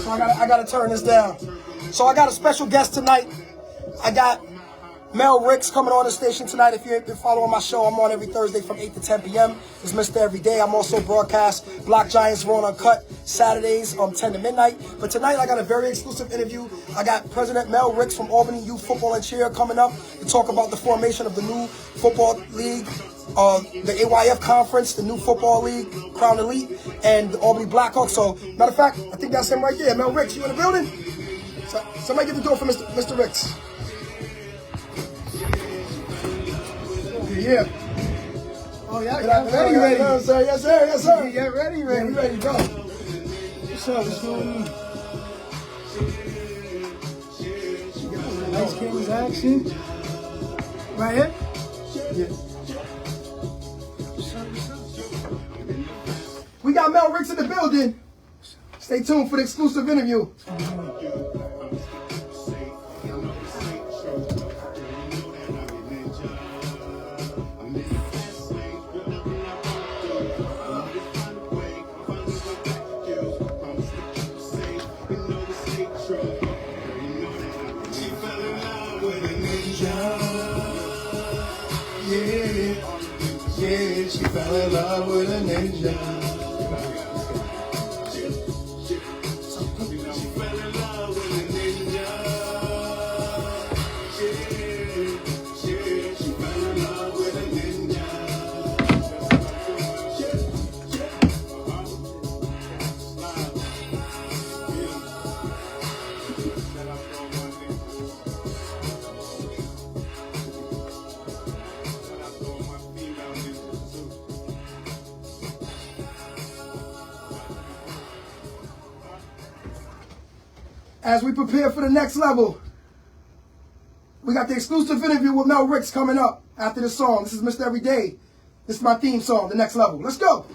So I gotta turn this down. So I got a special guest tonight. I got Mel Ricks coming on the station tonight. If you're following my show, I'm on every Thursday from 8 to 10 p.m. It's Mr. Everyday. I'm also broadcast Black Giants Raw and Uncut Saturdays 10 to midnight. But tonight I got a very exclusive interview. I got President Mel Ricks from Albany Youth Football and Cheer coming up to talk about the formation of the new football league, the AYF conference, the new football league, Crown Elite, and the Albany Blackhawks. So, matter of fact, I think that's him right there. Mel Ricks, you in the building? So, somebody get the door for Mr. Ricks. Yeah. Oh, yeah, ready. Yes, sir. Yes, sir. Yes, sir. Yeah, ready. Yeah, we ready to go. What's up? What's going on? Nice Kings action. Right here? Yeah. We got Mel Ricks in the building. Stay tuned for the exclusive interview. Yeah, she fell in love with a ninja. As we prepare for the next level, we got the exclusive interview with Mel Ricks coming up after the song. This is Mr. Everyday. This is my theme song, The Next Level. Let's go. And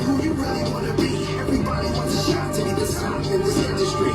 who you really want to be. Everybody wants a shot to be the top in this industry.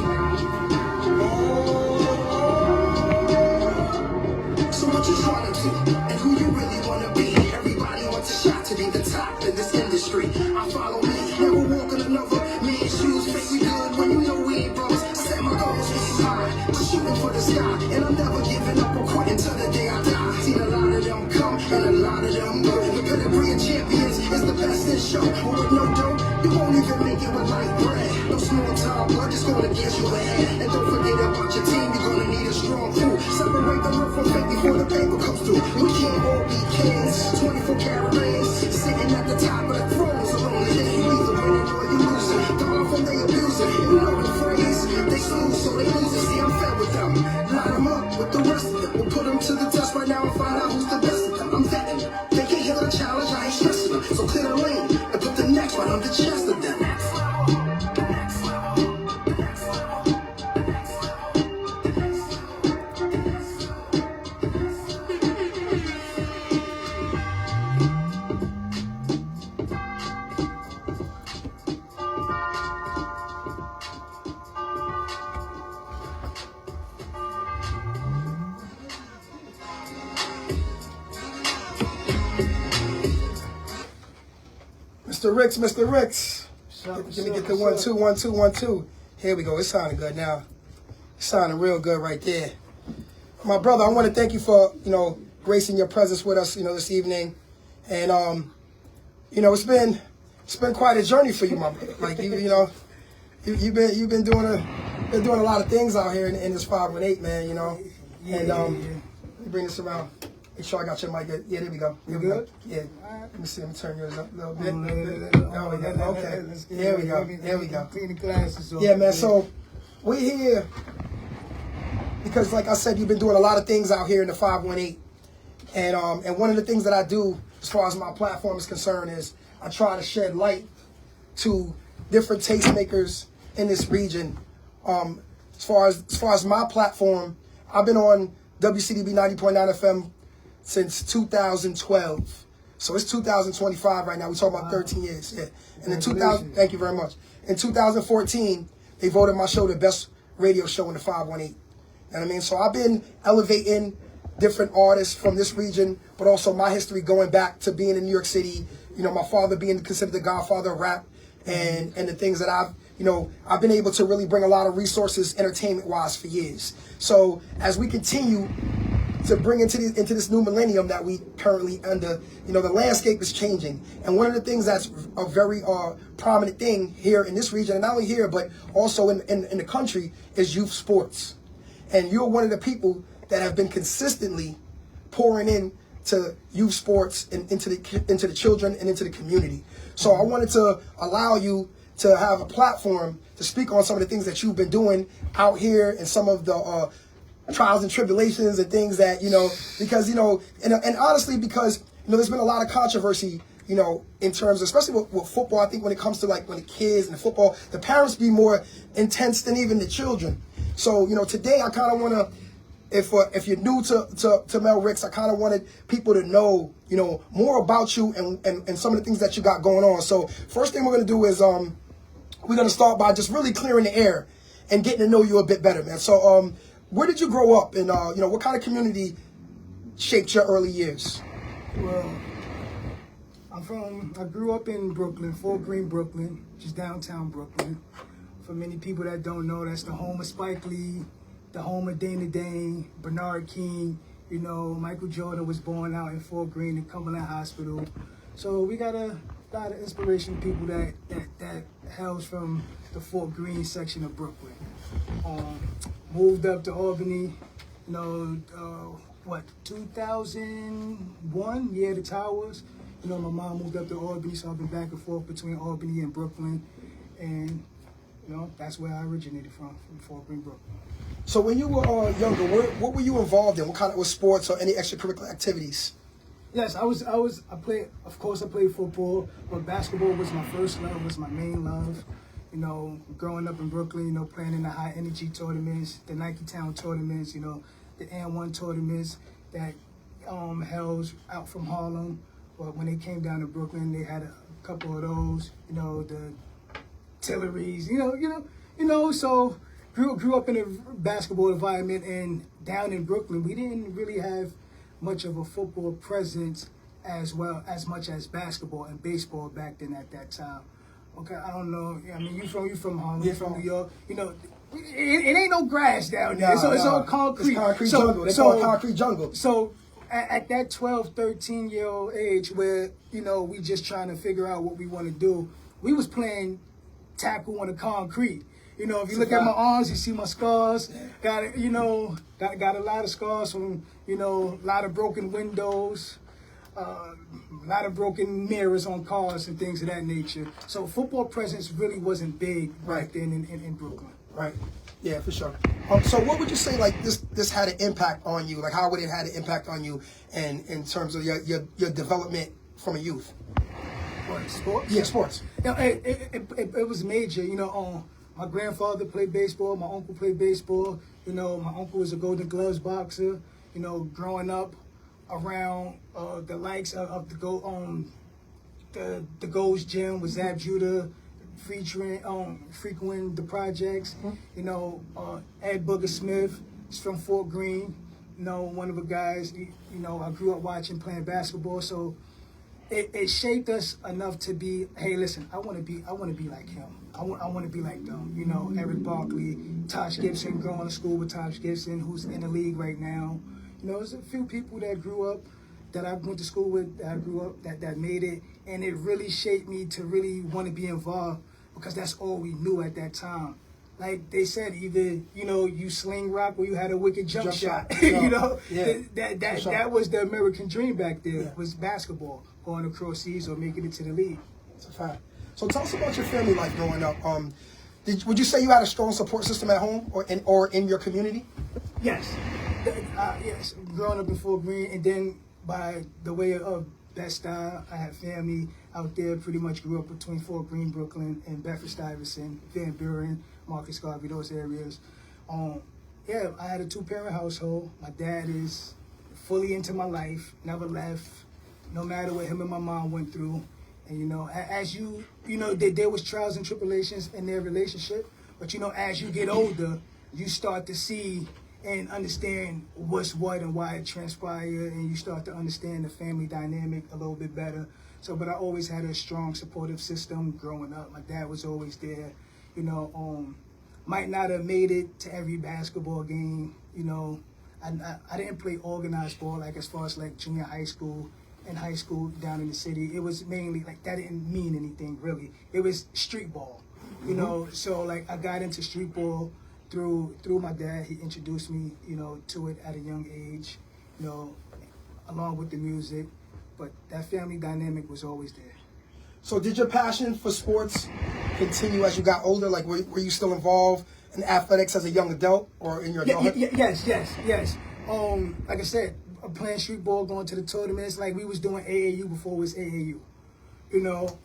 So what you trying to do? And who you really want to be. Everybody wants a shot to be the top in this industry. I follow me, never walk in another man's shoes. Make me good when you know we ain't bros. I set my goals high, shooting for the sky. And I'm never giving up or quitting till the day I die. Seen a lot of them come and a lot of them go. The pedigree of champions is the best in show. With no dough, you won't even make it with light bread. No small time, blood just gonna get you ahead. And don't forget about your team, you're gonna need a strong crew. Separate the real from fake before the paper comes through. We can't all be kings, 24 karat rings, sitting at the top of the throne. So only if you either winning or you losing. Far from they abusing, you know the phrase. They snooze, so they lose it. See, I'm fed with them. Line them up with the rest of them. We'll put them to the test right now and find out who's the best of them. I'm vetting them. They can't handle the challenge, I ain't stressing them. So clear the lane and put the next one on the chest of them. Mr. Ricks. Let me get the 1 2 1 2 1 2. Here we go. It's sounding good now. It's sounding real good right there. My brother, I want to thank you for, gracing your presence with us, this evening. And it's been quite a journey for you, my brother. Like you've been doing a lot of things out here in this 518, man, And let me bring this around. Make sure I got your mic. Yeah, there we go. Here we go. Yeah. Let me see. Let me turn yours up a little bit. There we go. Okay. There we go. There we go. Clean the glasses off. Yeah, man. So we're here because, like I said, you've been doing a lot of things out here in the 518, and one of the things that I do, as far as my platform is concerned, is I try to shed light to different tastemakers in this region. As far as my platform, I've been on WCDB 90.9 FM since 2012. So it's 2025 right now. We're talking about 13 years. Yeah. And in 2000, thank you very much. In 2014, they voted my show the best radio show in the 518. You know what I mean? So I've been elevating different artists from this region, but also my history going back to being in New York City, my father being considered the godfather of rap, and the things that I've been able to really bring a lot of resources entertainment-wise for years. So as we continue to bring into this new millennium that we currently under, the landscape is changing. And one of the things that's a very prominent thing here in this region, and not only here, but also in the country, is youth sports. And you're one of the people that have been consistently pouring in to youth sports and into the children and into the community. So I wanted to allow you to have a platform to speak on some of the things that you've been doing out here and some of the trials and tribulations and things that, because, and honestly, because, there's been a lot of controversy, in terms of, especially with football. I think when it comes to when the kids and the football, the parents be more intense than even the children. So, today I kind of want to, if you're new to Mel Ricks, I kind of wanted people to know, more about you and some of the things that you got going on. So first thing we're going to do is we're going to start by just really clearing the air and getting to know you a bit better, man. So where did you grow up, and what kind of community shaped your early years? Well, I grew up in Brooklyn, Fort Greene, Brooklyn, just downtown Brooklyn. For many people that don't know, that's the home of Spike Lee, the home of Dana Dane, Bernard King. Michael Jordan was born out in Fort Greene in Cumberland Hospital. So we got a lot of inspiration people that hails from the Fort Greene section of Brooklyn. Moved up to Albany, 2001, the towers. My mom moved up to Albany, so I've been back and forth between Albany and Brooklyn. And, that's where I originated from Fort Greene, Brooklyn. So when you were younger, what were you involved in? What kind of sports or any extracurricular activities? Yes, I played football, but basketball was my first love, was my main love. Growing up in Brooklyn, playing in the high energy tournaments, the Nike Town tournaments, the N1 tournaments that held out from Harlem. But when they came down to Brooklyn, they had a couple of those, the Tilleries, so grew up in a basketball environment, and down in Brooklyn, we didn't really have much of a football presence as much as basketball and baseball back then at that time. Okay, I don't know. I mean, you from Harlem, you from New York. It ain't no grass down there. It's all concrete. It's concrete jungle. It's all concrete jungle. So at that 12, 13-year-old age where, we just trying to figure out what we want to do, we was playing tackle on the concrete. If you look at my arms, you see my scars. Got a lot of scars from, a lot of broken windows. A lot of broken mirrors on cars and things of that nature. So football presence really wasn't big back then in Brooklyn. Right. Yeah, for sure. So what would you say this had an impact on you? How would it had an impact on you and in terms of your development from a youth? What, sports? Yeah, sports. It was major. My grandfather played baseball. My uncle played baseball. My uncle was a Golden Gloves boxer. Growing up around the likes of the Gold's Gym with Zab Judah, frequenting the projects. Ed Booger Smith is from Fort Greene. One of the guys. I grew up watching, playing basketball, so it shaped us enough to be. Hey, listen, I want to be like him. I want to be like them. Eric Barkley, Tosh Gibson, growing to school with Tosh Gibson, who's in the league right now. There's a few people that grew up, that I went to school with, that I grew up, that made it, and it really shaped me to really want to be involved, because that's all we knew at that time. Like they said, either, you sling rock or you had a wicked jump shot. That was the American dream back there, was basketball, going across seas or making it to the league. That's a fact. So tell us about your family life growing up. Would you say you had a strong support system at home or in your community? Yes. Yes, growing up in Fort Greene, and then by the way of Bed-Stuy, I had family out there. Pretty much grew up between Fort Greene, Brooklyn, and Bedford-Stuyvesant, Van Buren, Marcus Garvey, those areas. I had a 2-parent household. My dad is fully into my life, never left, no matter what him and my mom went through. And as there was trials and tribulations in their relationship, but as you get older, you start to see and understand what's what and why it transpired, and you start to understand the family dynamic a little bit better. So, but I always had a strong supportive system growing up. My dad was always there. You know, might not have made it to every basketball game. You know, I didn't play organized ball like as far as like junior high school and high school down in the city. It was mainly like that didn't mean anything really. It was street ball. You know, so like I got into street ball through my dad. He introduced me, you know, to it at a young age, you know, along with the music. But that family dynamic was always there. So did your passion for sports continue as you got older? Like, were you still involved in athletics as a young adult or in your adulthood? Yes. Like I said, playing street ball, going to the tournaments, like we was doing AAU before it was AAU. You know,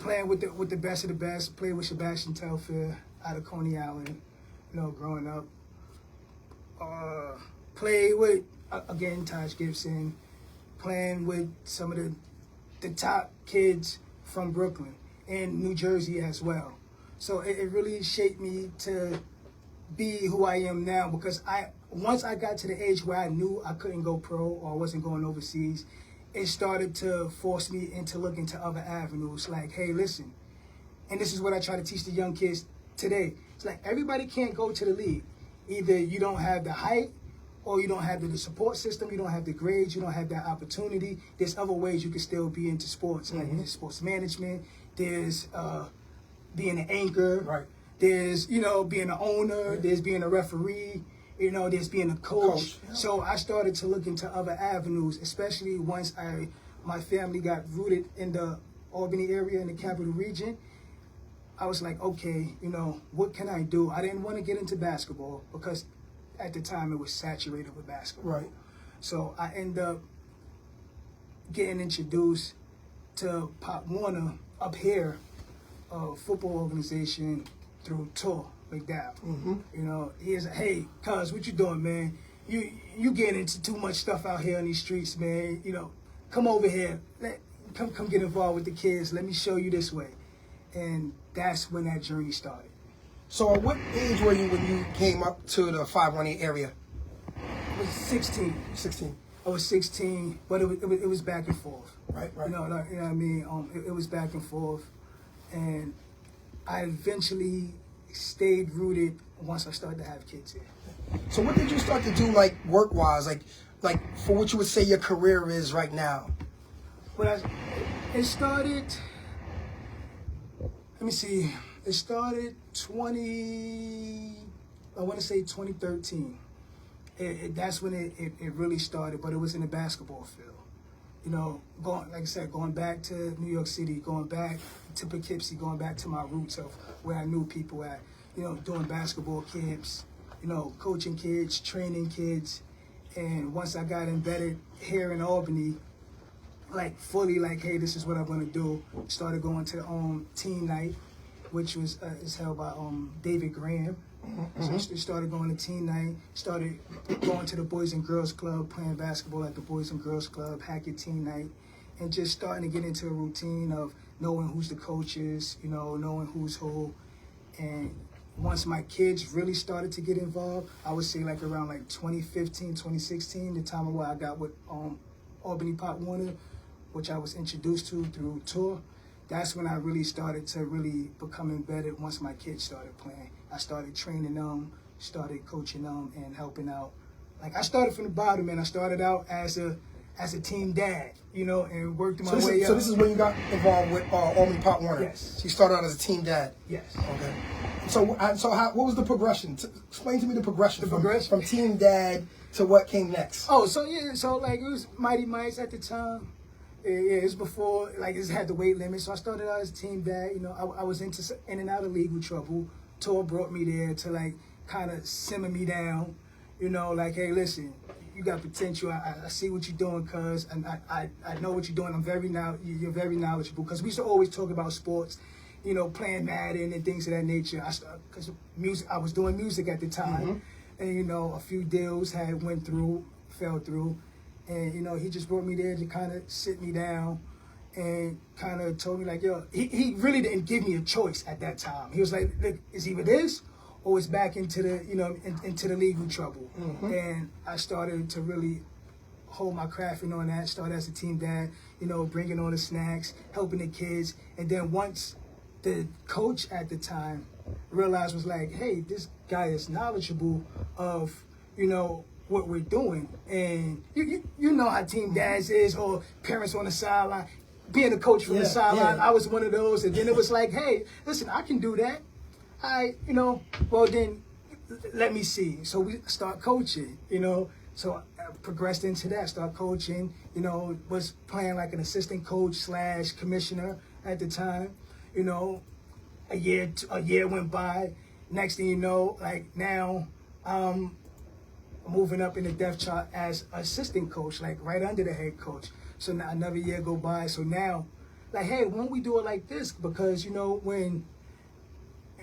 playing with the best of the best, played with Sebastian Telfair out of Coney Island, you know, growing up. Played with, again, Taj Gibson, playing with some of the top kids from Brooklyn and New Jersey as well. So it really shaped me to be who I am now, because once I got to the age where I knew I couldn't go pro or I wasn't going overseas, it started to force me into looking to other avenues. Like, hey, listen, and this is what I try to teach the young kids today. It's like everybody can't go to the league. Either you don't have the height, or you don't have the support system, you don't have the grades, you don't have that opportunity. There's other ways you can still be into sports. Like there's sports management, there's being an anchor, Right. There's, you know, being an owner, there's being a referee, you know, there's being a coach. Yeah. So I started to look into other avenues, especially once my family got rooted in the Albany area, in the capital region. I was like, okay, you know, what can I do? I didn't want to get into basketball because at the time it was saturated with basketball. Right. So I ended up getting introduced to Pop Warner up here, a football organization through Tor McDowell. You know, he is, hey, cuz, what you doing, man? You getting into too much stuff out here on these streets, man. You know, come over here. Come get involved with the kids. Let me show you this way. And that's when that journey started. So at what age were you when you came up to the 518 area? I was 16. 16. I was 16, but it was back and forth. Right. You know what I mean? It was back and forth. And I eventually stayed rooted once I started to have kids here. So what did you start to do, like, work-wise? Like for what you would say your career is right now? But it started, let me see, it started 2013. That's when it really started, but it was in the basketball field. You know, going back to New York City, going back to Poughkeepsie, going back to my roots of where I knew people at, you know, doing basketball camps, you know, coaching kids, training kids. And once I got embedded here in Albany, like fully like, hey, this is what I'm gonna do, started going to teen night, which was is held by David Graham. So I started going to teen night, started going to the Boys and Girls Club, playing basketball at the Boys and Girls Club, Hackett teen night, and just starting to get into a routine of knowing who's the coaches, you know, knowing who's who. And once my kids really started to get involved, I would say like around like 2015, 2016, the time where I got with Albany Pop Warner, which I was introduced to through Tor. That's when I really started to really become embedded once my kids started playing. I started training them, started coaching them, and helping out. Like I started from the bottom, and I started out as a team dad, you know, and worked my way up. So this is when you got involved with Albany Pop Warner? Yes. So you started out as a team dad? Yes. Okay. So what was the progression? Explain to me the progression. From team dad to what came next. Oh, so like it was Mighty Mice at the time. Yeah, it was before, like, it had the weight limit. So I started out as a team dad. You know, I was in and out of legal trouble. Tor brought me there to, like, kind of simmer me down. You know, like, hey, listen, you got potential. I see what you're doing, cuz, and I know what you're doing. You're very knowledgeable. Because we used to always talk about sports, you know, playing Madden and things of that nature. Because I was doing music at the time. And, you know, a few deals fell through. And, you know, he just brought me there to kind of sit me down and kind of told me, like, yo, he really didn't give me a choice at that time. He was like, look, it's either this or it's back into the, you know, into the legal trouble. And I started to really hold my craft, you know, and that started as a team dad, you know, bringing on the snacks, helping the kids. And then once the coach at the time realized, was like, hey, this guy is knowledgeable of, you know, what we're doing. And you know how team dads is, or parents on the sideline. Being a coach from the sideline, I was one of those. And then it was like, hey, listen, I can do that. You know, well then, let me see. So we start coaching, you know. So I progressed into that, start coaching, you know, was playing like an assistant coach / commissioner at the time. You know, a year went by. Next thing you know, like now, moving up in the depth chart as assistant coach, like right under the head coach. So now another year go by. So now, like, hey, why don't we do it like this? Because, you know,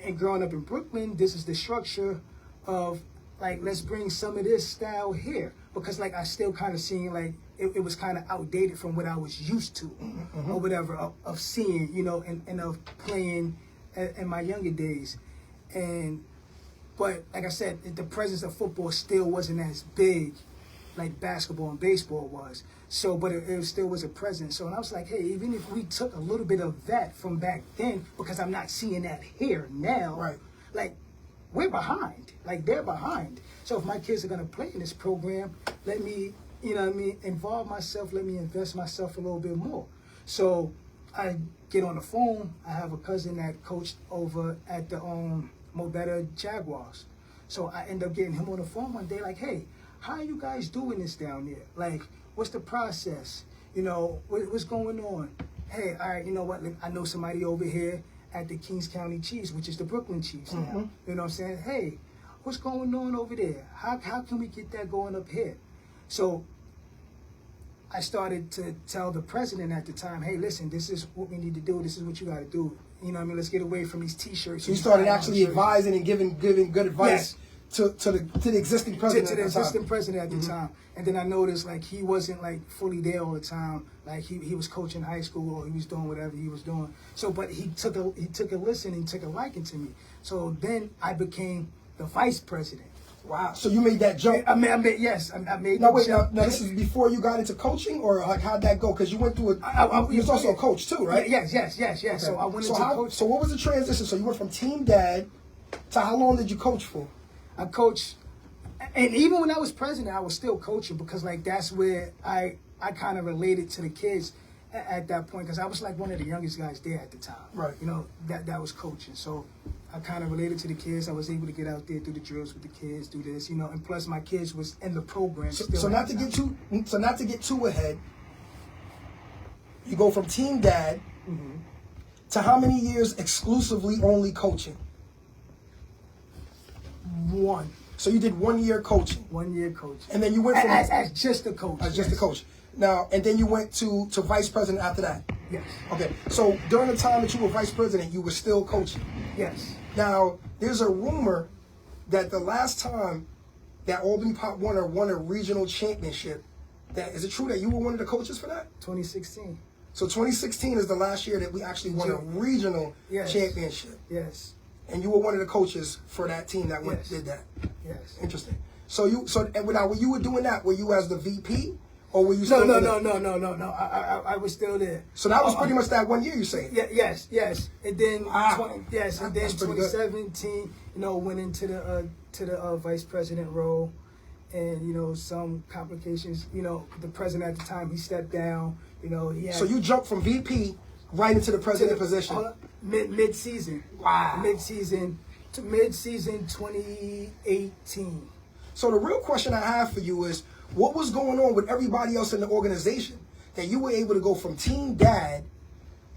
and growing up in Brooklyn, this is the structure of, like, let's bring some of this style here. Because, like, I still kind of seen, like, it was kind of outdated from what I was used to, or whatever, of seeing, you know, and of playing in my younger days. But like I said, the presence of football still wasn't as big like basketball and baseball was. So, but it still was a presence. So, and I was like, hey, even if we took a little bit of that from back then, because I'm not seeing that here now, Right. Like, we're behind. Like, they're behind. So if my kids are going to play in this program, let me, you know what I mean, involve myself, let me invest myself a little bit more. So I get on the phone. I have a cousin that coached over at the Mobetta Jaguars. So I end up getting him on the phone one day, like, hey, how are you guys doing this down there? Like, what's the process? You know, what's going on? Hey, all right, you know what? I know somebody over here at the Kings County Chiefs, which is the Brooklyn Chiefs now. You know what I'm saying? Hey, what's going on over there? How can we get that going up here? So I started to tell the president at the time, hey, listen, this is what we need to do. This is what you got to do. You know what I mean? Let's get away from these T-shirts. So you started actually advising and giving good advice to the existing president. To the existing president at the time. And then I noticed, like, he wasn't, like, fully there all the time. Like, he was coaching high school, or he was doing whatever he was doing. So, but he took a listen and took a liking to me. So then I became the vice president. Wow. So you made that jump. I made Now the wait, jump. now this is before you got into coaching, or like how'd that go? Because you went through you was also a coach too, right? Yes. Okay. So I went into coaching. So what was the transition? So you went from team dad to how long did you coach for? I coached, and even when I was president, I was still coaching, because, like, that's where I kind of related to the kids at that point, because I was like one of the youngest guys there at the time. Right. You know, that was coaching. So I kind of related to the kids. I was able to get out there, do the drills with the kids, do this, you know, and plus my kids was in the program. So not to get too ahead, you go from team dad to how many years exclusively only coaching? 1 So you did 1 year coaching. 1 year coaching. And then you went from as just a coach. as just a coach. Now, and then you went to vice president after that. Yes. Okay. So during the time that you were vice president, you were still coaching. Yes. Now, there's a rumor that the last time that Albany Pop Warner won a regional championship, is it true that you were one of the coaches for that? 2016. So 2016 is the last year that we actually won a regional championship. Yes. And you were one of the coaches for that team that did that. Yes. Interesting. And when you were doing that, were you as the VP, or were you No. still I was still there. So that was pretty much that 1 year, you saying? Yes. And then That's pretty good. 2017, you know, went into the vice president role, and, you know, some complications. You know, the president at the time, he stepped down. You know, he had, So you jumped from VP right into the president position. Mid-season. Wow. Mid-season 2018. So the real question I have for you is, what was going on with everybody else in the organization that you were able to go from team dad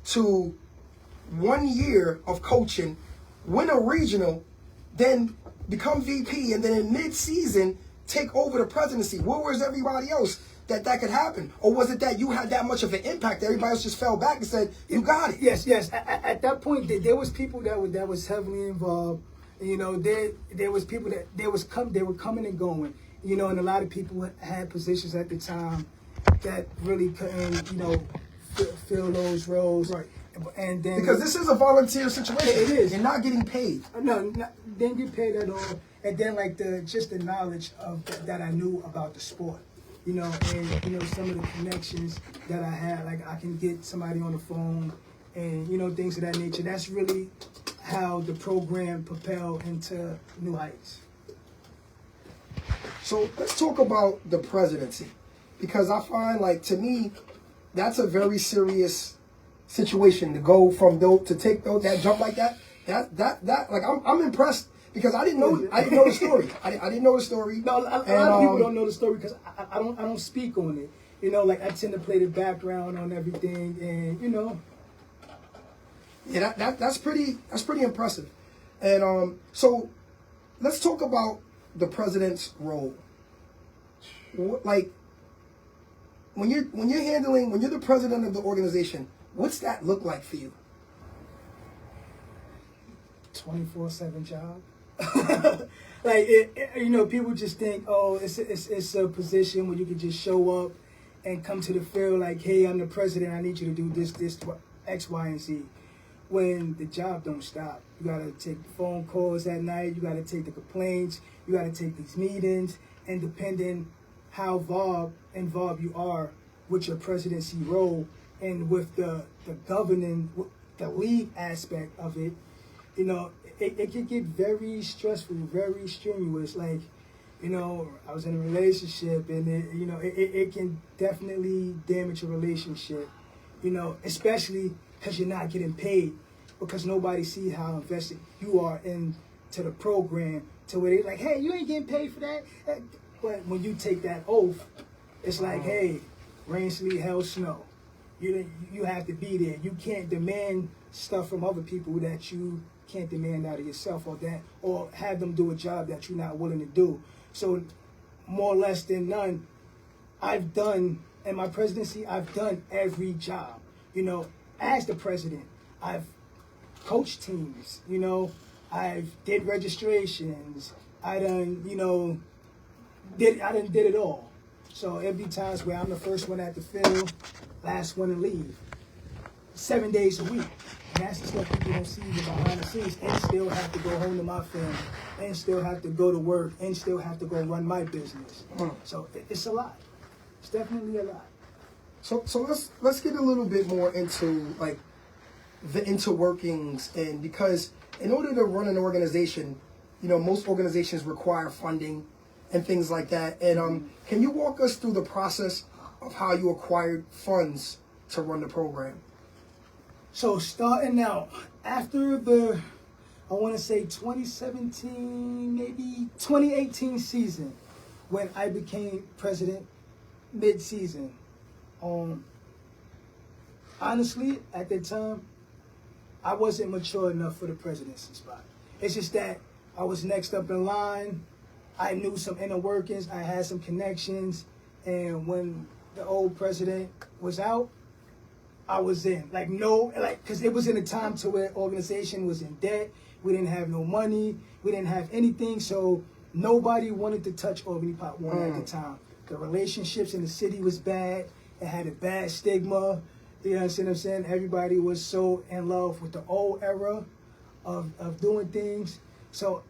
to 1 year of coaching, win a regional, then become VP, and then in mid-season take over the presidency? Where was everybody else that could happen? Or was it that you had that much of an impact that everybody else just fell back and said, you got it? Yes. At that point, there was people that was heavily involved. You know, there was people that they were coming and going. You know, and a lot of people had positions at the time that really couldn't, you know, fill those roles. Right. And then, Because this is a volunteer situation. It is. You're not getting paid. No, didn't get paid at all. And then, like, just the knowledge of that I knew about the sport. you know, and, you know, some of the connections that I had, like I can get somebody on the phone and, you know, things of that nature. That's really how the program propelled into new heights. So let's talk about the presidency, because I find, like, to me, that's a very serious situation to go from to take that jump like that. That like I'm impressed because I didn't know the story. I didn't know the story. No, a lot of people don't know the story because I don't speak on it. You know, like I tend to play the background on everything, and you know. Yeah, that's pretty impressive. And so let's talk about the president's role. Like when you're the president of the organization, what's that look like for you? 24/7 job. Like you know, people just think, oh, it's a position where you can just show up and come to the field like, hey, I'm the president. I need you to do this, X, Y, and Z. When the job don't stop, you gotta take the phone calls at night. You gotta take the complaints. You gotta take these meetings, and depending how involved you are with your presidency role and with the governing, the lead aspect of it, you know, it can get very stressful, very strenuous. Like, you know, I was in a relationship, and it can definitely damage a relationship. You know, especially because you're not getting paid, because nobody see how invested you are into the program, to where they're like, hey, you ain't getting paid for that. But when you take that oath, it's like, hey, rain, sleet, hail, snow. You have to be there. You can't demand stuff from other people that you can't demand out of yourself, or have them do a job that you're not willing to do. So more or less than none, I've done, in my presidency, I've done every job. You know, as the president, I've coached teams, you know, I've did registrations, I done did it all. So there'll be times where I'm the first one at the field, last one to leave. 7 days a week. And that's the stuff people don't see behind the scenes, and still have to go home to my family, and still have to go to work, and still have to go run my business. So it's a lot. It's definitely a lot. So let's get a little bit more into like the interworkings, and because in order to run an organization, you know, most organizations require funding and things like that. And can you walk us through the process of how you acquired funds to run the program? So starting out after I want to say 2017, maybe 2018 season, when I became president mid-season. Honestly, at that time, I wasn't mature enough for the presidency spot. It's just that I was next up in line. I knew some inner workings. I had some connections. And when the old president was out, I was in. Because it was in a time to where organization was in debt. We didn't have no money. We didn't have anything. So nobody wanted to touch Albany Pop One at the time. The relationships in the city was bad. It had a bad stigma. You know what I'm saying? Everybody was so in love with the old era of doing things. So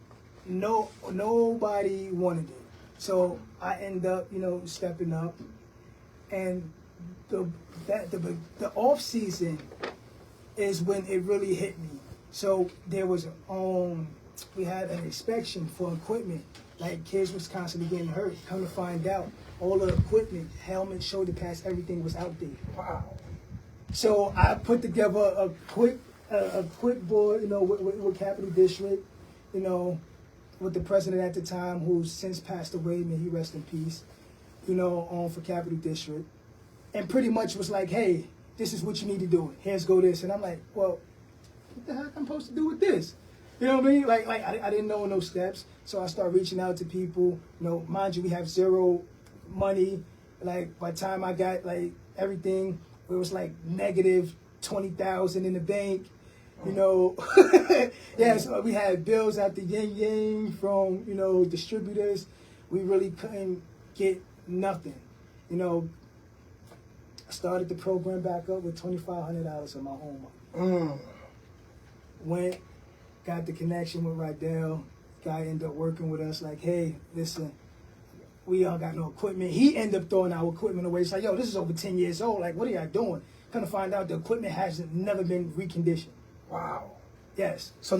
nobody wanted it. So I ended up, stepping up. And the off season is when it really hit me. So there was we had an inspection for equipment. Like, kids was constantly getting hurt. Come to find out, all the equipment, helmet, shoulder pads, everything was outdated. Wow. So I put together a quick board, with Capital District, with the president at the time, who's since passed away, may he rest in peace, for Capital District. And pretty much was like, hey, this is what you need to do. Here's go this. And I'm like, well, what the heck I'm supposed to do with this? You know what I mean? Like I didn't know no steps. So I started reaching out to people. Mind you, we have zero money. Like, by the time I got, everything, it was like negative 20,000 in the bank. Yeah, so we had bills out the yin from, distributors. We really couldn't get nothing. I started the program back up with $2,500 of my own money. Went, got the connection with Rydell. Guy ended up working with us like, hey, listen, we all got no equipment. He ended up throwing our equipment away. It's like, yo, this is over 10 years old. Like, what are y'all doing? Kind of find out the equipment hasn't never been reconditioned. Wow. Yes. So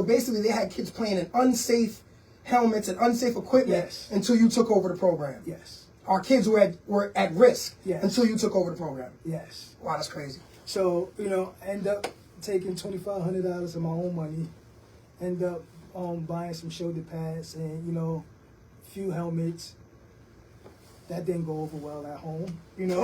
basically they had kids playing in unsafe helmets and unsafe equipment Yes. until you took over the program. Yes. Our kids were at risk Yes. until you took over the program. Yes. Wow, that's crazy. So, you know, end up taking $2,500 of my own money, end up buying some shoulder pads and, you know, a few helmets. That didn't go over well at home, you know.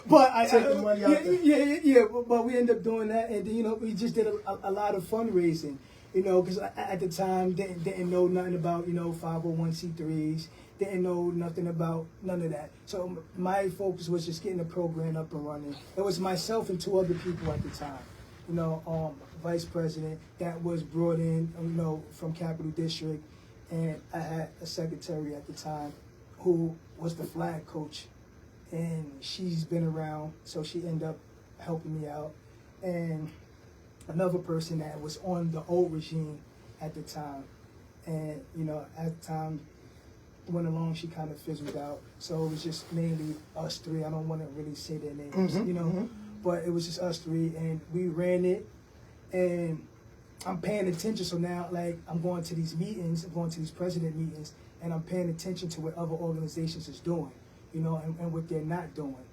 But Taking money out there. but we ended up doing that, and you know, we just did a lot of fundraising, you know, because at the time didn't know nothing about, you know, 501c3s, didn't know nothing about none of that. So my focus was just getting the program up and running. It was myself and 2 other people at the time, you know, vice president that was brought in, you know, from Capital District, and I had a secretary at the time who was the flag coach, and she's been around, so she ended up helping me out. And another person that was on the old regime at the time, and you know, at the time went along, she kind of fizzled out. So it was just mainly us 3. I don't want to really say their names, you know, but it was just us 3, and we ran it. And I'm paying attention, so now like I'm going to these meetings, I'm going to these president meetings, and I'm paying attention to what other organizations is doing, you know, and what they're not doing.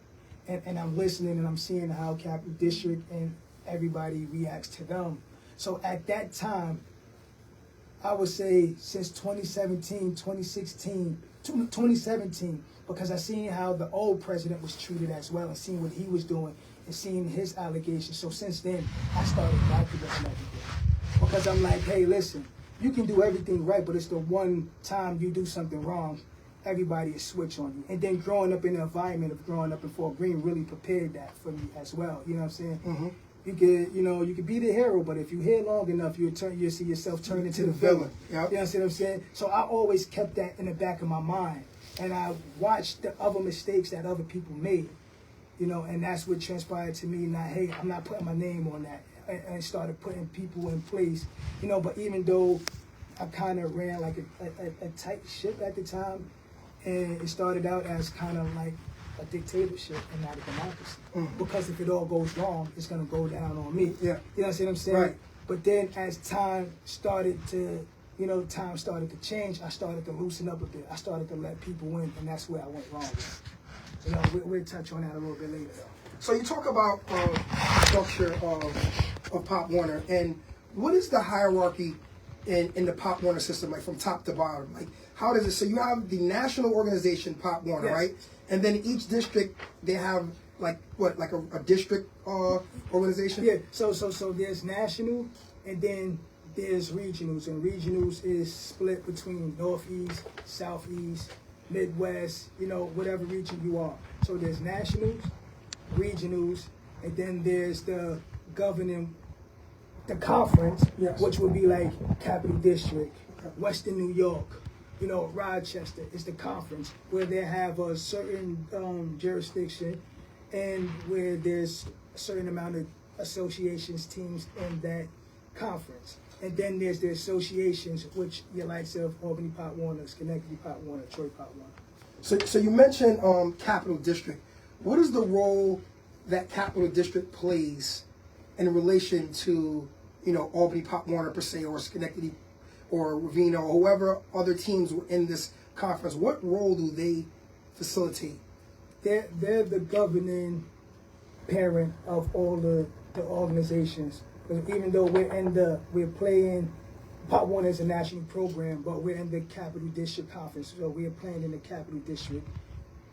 And I'm listening, and I'm seeing how Capital District and everybody reacts to them. So at that time, I would say since 2017, 2017, because I seen how the old president was treated as well, and seeing what he was doing, and seeing his allegations. So since then, I started documenting everything. Because I'm like, hey, listen, you can do everything right, but it's the one time you do something wrong, everybody is switch on you. And then growing up in the environment of growing up in Fort Greene really prepared that for me as well. You know what I'm saying? You could, you know, you could be the hero, but if you're here long enough, you'll see yourself turn into the villain. Yep. You know what I'm saying? So I always kept that in the back of my mind, and I watched the other mistakes that other people made. You know, and that's what transpired to me. Now, hey, I'm not putting my name on that. And started putting people in place, you know. But even though I kind of ran like a tight ship at the time, and it started out as kind of like a dictatorship and not a democracy. Because if it all goes wrong, it's gonna go down on me. Yeah. You know what I'm saying? Right. But then as time started to, you know, time started to change, I started to loosen up a bit. I started to let people in, and that's where I went wrong with. You know, we'll touch on that a little bit later, though. So you talk about structure of Pop Warner, and what is the hierarchy in the Pop Warner system, like from top to bottom? Like, how does it? So you have the national organization Pop Warner, Yes. right? And then each district they have like what, like a district organization? Yeah. So there's national, and then there's regionals, and regionals is split between Northeast, Southeast, Midwest, you know, whatever region you are. So there's nationals, regionals, and then there's the governing, the conference, Yes. which would be like Capital District, Western New York, you know, Rochester is the conference where they have a certain jurisdiction, and where there's a certain amount of associations, teams in that conference. And then there's the associations, which your likes of Albany Pop Warner, Schenectady Pop Warner, Troy Pop Warner. So you mentioned Capital District. What is the role that Capital District plays in relation to, you know, Albany Pop Warner per se, or Schenectady, or Ravina, or whoever other teams were in this conference? What role do they facilitate? They're the governing parent of all the organizations. Because even though we're playing, Pop Warner is a national program, but we're in the Capital District Conference, so we're playing in the Capital District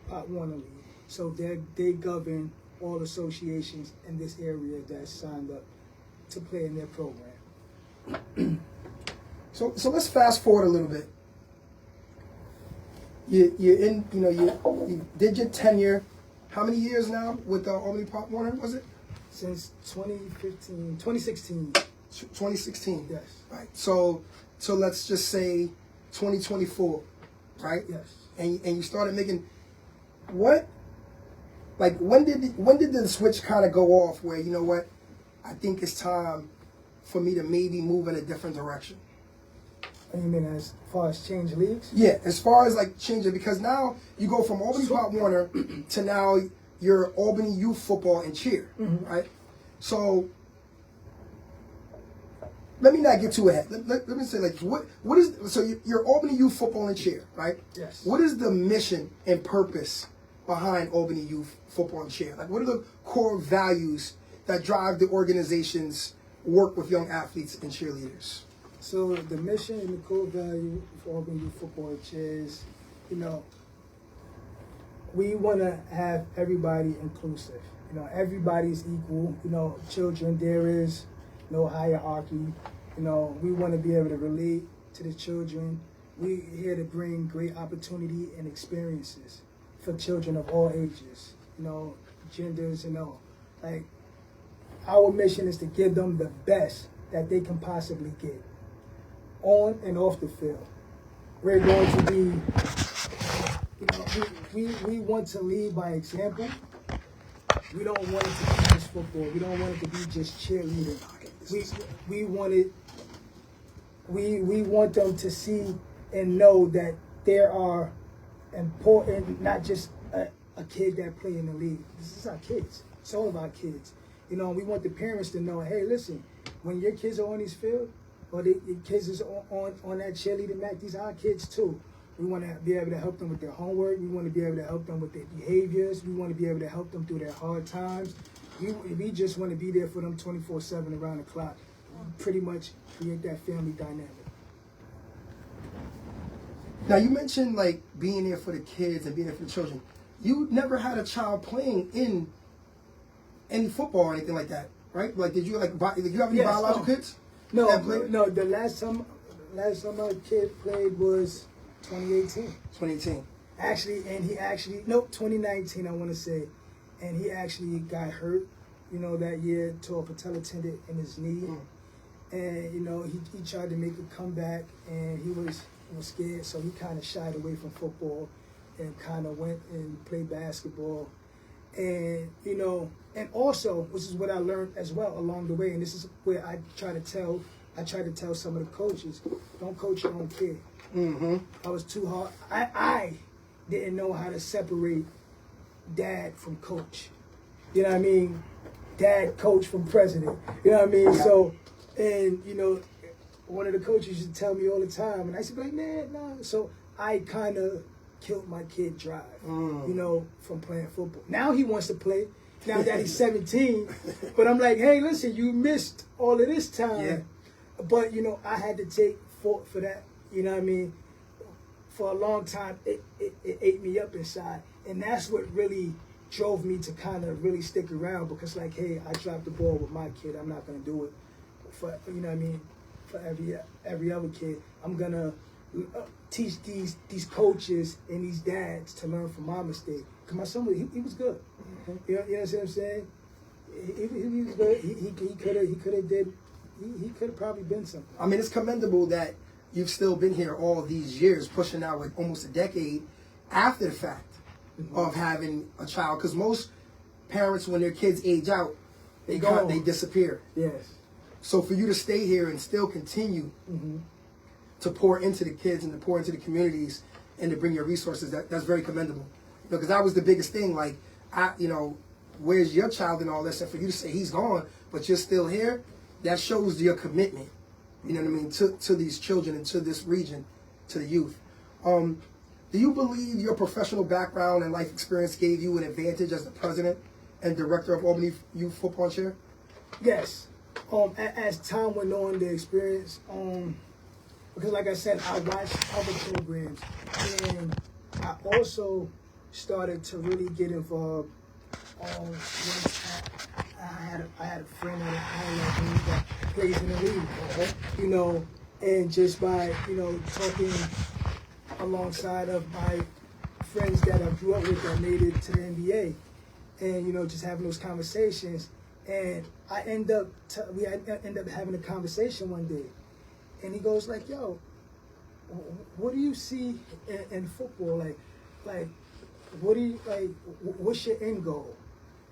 Pop Warner League. So they govern all associations in this area that's signed up to play in their program. So let's fast forward a little bit. You did your tenure. How many years now with Albany Pop Warner, was it? Since 2016. 2016. Yes. Right. So let's just say 2024, right? Yes. And you started making what? Like when did the switch kind of go off where, you know what, I think it's time for me to maybe move in a different direction? You mean as far as change leagues? Yeah, as far as like changing, because now you go from Albany Pop Warner to now you're Albany Youth Football and Cheer, right? So let me not get too ahead. Let me say, like, what is, so you're Albany Youth Football and Cheer, right? Yes. What is the mission and purpose behind Albany Youth Football and Cheer? Like, what are the core values that drive the organization's work with young athletes and cheerleaders? So the mission and the core value for Albany Youth Football and Cheer is, you know, we want to have everybody inclusive. You know, everybody's equal. You know, children, there is no hierarchy. You know, we want to be able to relate to the children. We're here to bring great opportunity and experiences for children of all ages, you know, genders and all. Like, our mission is to give them the best that they can possibly get on and off the field. We're going to be, you know, we want to lead by example. We don't want it to be just football. We don't want it to be just cheerleading. We want them to see and know that there are important, not just a kid that play in the league. This is our kids. It's all about kids. You know, we want the parents to know, hey, listen, when your kids are on this field, or your kids is on that cheerleading mat, these are our kids too. We want to be able to help them with their homework. We want to be able to help them with their behaviors. We want to be able to help them through their hard times. We just want to be there for them 24/7 around the clock. Pretty much create that family dynamic. Now, you mentioned, like, being there for the kids and being there for the children. You never had a child playing in any football or anything like that, right? Like, did you have any biological kids? No. The last time my kid played was 2018. 2018. Actually, 2019, I want to say. And he actually got hurt, you know, that year, tore a patella tendon in his knee. And, you know, he tried to make a comeback, and he was scared, so he kind of shied away from football and kind of went and played basketball. And, you know, and also, which is what I learned as well along the way, and this is where I try to tell some of the coaches, don't coach your own kid. I was too hard. I didn't know how to separate dad from coach. You know what I mean? Dad, coach from president. You know what I mean? Yeah. So, and, you know, one of the coaches used to tell me all the time, and I said, like, man, no. So I kind of killed my kid drive, you know, from playing football. Now he wants to play, now that he's 17. But I'm like, hey, listen, you missed all of this time. Yeah. But, you know, I had to take fault for that. You know what I mean? For a long time, it ate me up inside. And that's what really drove me to kind of really stick around, because, like, hey, I dropped the ball with my kid. I'm not going to do it for, you know what I mean, for every other kid. I'm going to teach these coaches and these dads to learn from my mistake. Because my son, he was good. You know what I'm saying? He was good. He could have probably been something. I mean, it's commendable that you've still been here all these years, pushing out with almost a decade after the fact of having a child. Because most parents, when their kids age out, they disappear. Yes. So for you to stay here and still continue to pour into the kids and to pour into the communities and to bring your resources, that's very commendable. Because that was the biggest thing. Like, where's your child and all this? And for you to say he's gone, but you're still here, that shows your commitment. You know what I mean, to these children and to this region, to the youth. Do you believe your professional background and life experience gave you an advantage as the president and director of Albany Youth Football and Cheer? Yes. As time went on, the experience, because like I said, I watched other programs, and I also started to really get involved. I had a friend that plays in the league, you know, and just by, you know, talking alongside of my friends that I grew up with that made it to the NBA, and, you know, just having those conversations, and I end up having a conversation one day, and he goes like, yo, what do you see in football? Like, what do you, like, what's your end goal?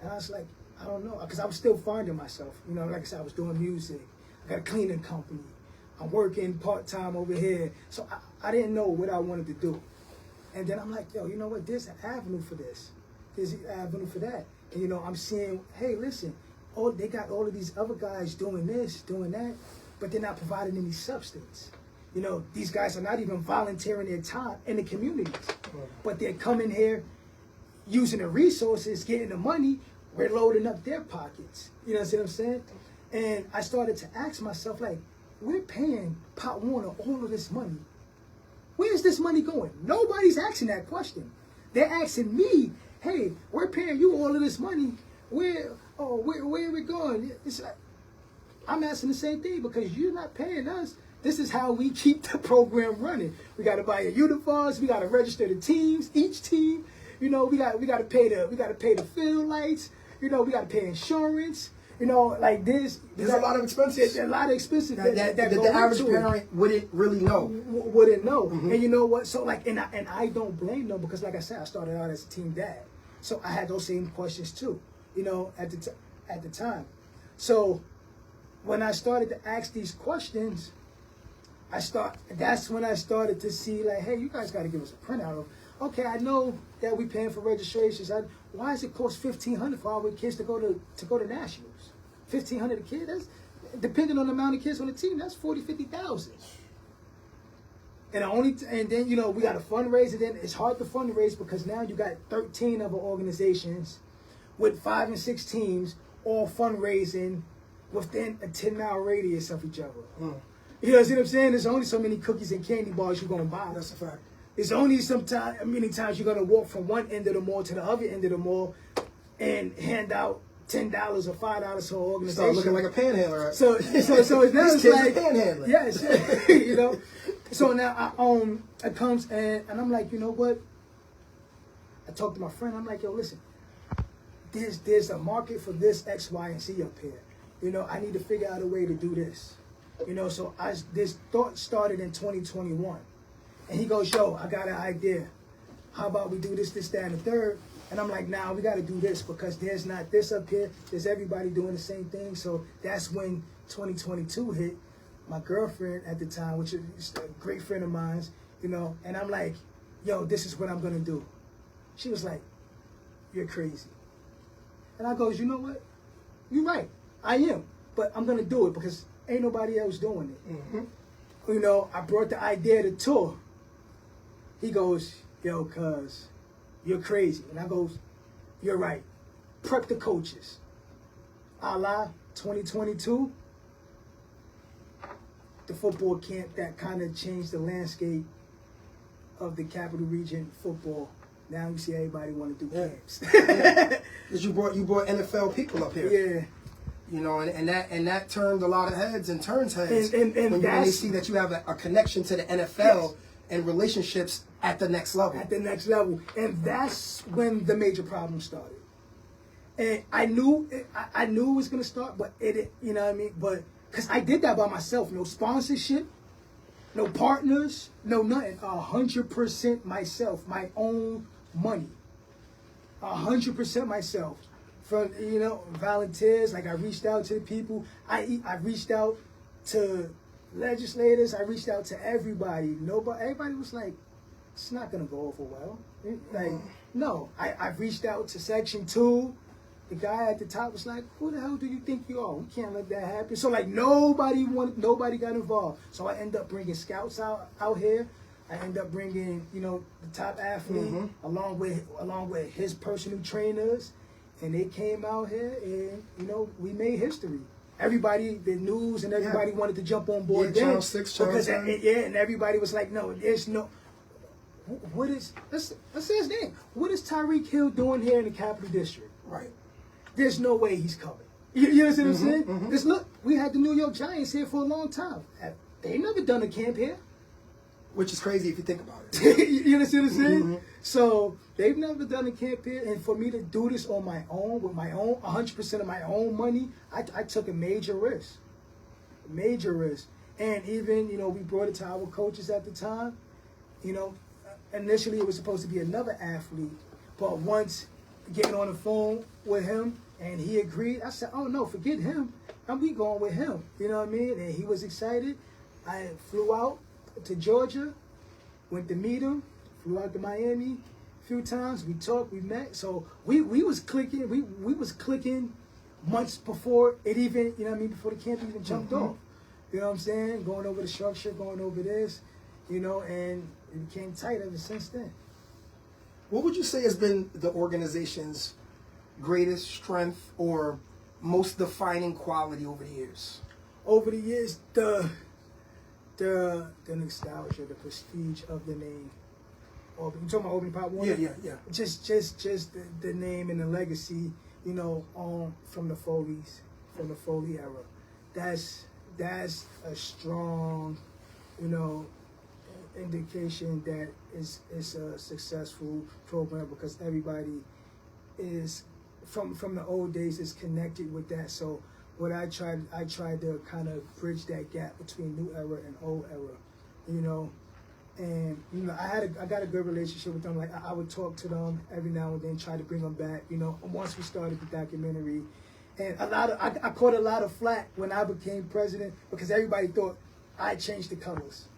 And I was like, I don't know, because I was still finding myself. You know, like I said, I was doing music. I got a cleaning company. I'm working part-time over here. So I didn't know what I wanted to do. And then I'm like, yo, you know what? There's an avenue for this. There's an avenue for that. And, you know, I'm seeing, hey, listen, they got all of these other guys doing this, doing that, but they're not providing any substance. You know, these guys are not even volunteering their time in the communities, but they're coming here, using the resources, getting the money, we're loading up their pockets. You know what I'm saying? And I started to ask myself, like, we're paying Pop Warner all of this money. Where's this money going? Nobody's asking that question. They're asking me, hey, we're paying you all of this money. Where are we going? It's like, I'm asking the same thing because you're not paying us. This is how we keep the program running. We got to buy your uniforms. We got to register the teams, each team. You know, we got to pay the field lights. You know, we got to pay insurance. You know, like this. There's a lot of expenses. There's a lot of expenses that the average parent wouldn't really know. Wouldn't know. And you know what? So like, and I don't blame them because, like I said, I started out as a team dad, so I had those same questions too. You know, at the time. So when I started to ask these questions, that's when I started to see, like, hey, you guys got to give us a printout of, okay, I know that we paying for registrations. Why does it cost $1,500 for our kids to go to nationals? $1,500 a kid. That's depending on the amount of kids on the team. That's $40,000-$50,000. And then you know we got to fundraise. And then it's hard to fundraise because now you got 13 other organizations with 5 and 6 teams all fundraising within a 10-mile radius of each other. You know what I'm saying? There's only so many cookies and candy bars you're gonna buy. That's a fact. There's only many times you're gonna walk from one end of the mall to the other end of the mall and hand out $10 or $5 to an organization. Start looking like a panhandler. So now it's like panhandling. Yes, you know. So now it comes and I'm like, you know what? I talked to my friend. I'm like, yo, listen, there's a market for this X, Y, and Z up here. You know, I need to figure out a way to do this. You know, so this thought started in 2021. And he goes, yo, I got an idea. How about we do this, that, and the third? And I'm like, nah, we got to do this because there's not this up here. There's everybody doing the same thing. So that's when 2022 hit. My girlfriend at the time, which is a great friend of mine, you know, and I'm like, yo, this is what I'm going to do. She was like, you're crazy. And I goes, you know what? You're right. I am. But I'm going to do it because ain't nobody else doing it. You know, I brought the idea to tour. He goes, yo, cuz, you're crazy. And I goes, you're right. Prep the coaches. A la 2022, the football camp that kind of changed the landscape of the Capital Region football. Now you see everybody want to do camps. Because you brought NFL people up here. Yeah. You know, and that turned a lot of heads and turns heads and when they see that you have a connection to the NFL and relationships at the next level. At the next level. And that's when the major problem started. And I knew it was going to start, but it, you know what I mean? But, because I did that by myself. No sponsorship, no partners, no nothing. 100% myself, my own money. 100% myself. From, you know, volunteers, like I reached out to the people. I reached out to legislators. I reached out to everybody. Everybody was like, it's not going to go over well. Like, no. I reached out to Section 2. The guy at the top was like, who the hell do you think you are? We can't let that happen. So, like, nobody got involved. So I end up bringing scouts out here. I end up bringing, you know, the top athlete along with his personal trainers. And they came out here and, you know, we made history. Everybody, the news and everybody wanted to jump on board then. Channel 6, Channel 10. And everybody was like, no, there's no... let's say his name. What is Tyreek Hill doing here in the Capital District? Right. There's no way he's coming. You know what I'm saying? Because look, we had the New York Giants here for a long time. They never done a camp here. Which is crazy if you think about it. You understand what I'm saying? So they've never done a camp here, and for me to do this on my own, with my own 100% of my own money, I took a major risk. And even, you know, we brought it to our coaches at the time. You know, initially it was supposed to be another athlete, but once getting on the phone with him and he agreed, I said, oh no, forget him. We going with him. You know what I mean? And he was excited. I flew out to Georgia, went to meet him, flew out to Miami a few times. We talked, we met. So we was clicking. We was clicking months before it even, you know what I mean, before the camp even jumped off. You know what I'm saying? Going over the structure, going over this, you know, and it became tight ever since then. What would you say has been the organization's greatest strength or most defining quality over the years? Over the years, the nostalgia, the prestige of the name. You talking about Albany Pop Warner? Yeah. Just the name and the legacy, you know, from the Foley era. That's a strong, you know, indication that it's a successful program because everybody is from the old days is connected with that. So what I tried to kind of bridge that gap between new era and old era, you know. And you know, I got a good relationship with them. Like I would talk to them every now and then, try to bring them back. You know, once we started the documentary, and I caught a lot of flack when I became president because everybody thought I changed the colors,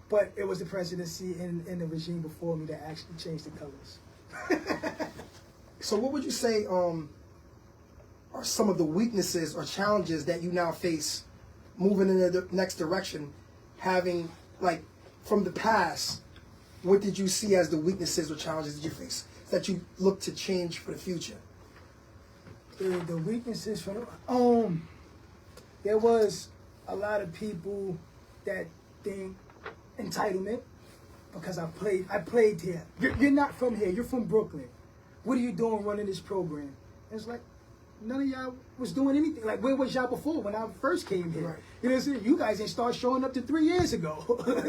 but it was the presidency and the regime before me that actually changed the colors. So, what would you say are some of the weaknesses or challenges that you now face moving in the next direction, having like. From the past, what did you see as the weaknesses or challenges that you face that you look to change for the future? The weaknesses from there was a lot of people that think entitlement because I played here. You're not from here. You're from Brooklyn. What are you doing running this program? And it's like none of y'all was doing anything. Like where was y'all before when I first came here? Right. You know what I'm saying? You guys ain't start showing up to 3 years ago.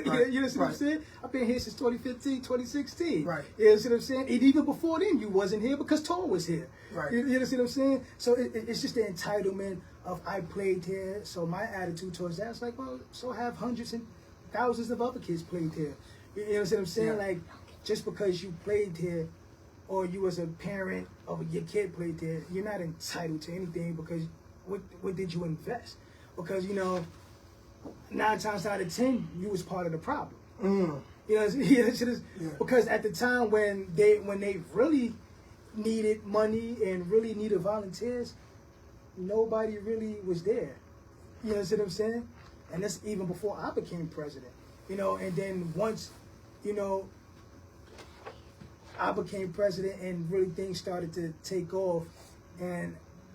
Right. You know what I'm saying? I've been here since 2015, 2016. Right. You know what I'm saying? And even before then, you wasn't here because Tor was here. Right. You know what I'm saying? So it's just the entitlement of I played here. So my attitude towards that is like, well, so have hundreds and thousands of other kids played here. You know what I'm saying? Yeah. Like just because you played here or you as a parent of your kid played there, you're not entitled to anything because what did you invest? Because, you know, 9 times out of 10, you was part of the problem. You know, because at the time when they really needed money and really needed volunteers, nobody really was there. You know what I'm saying? And that's even before I became president. You know, and then once, you know, I became president and really things started to take off. And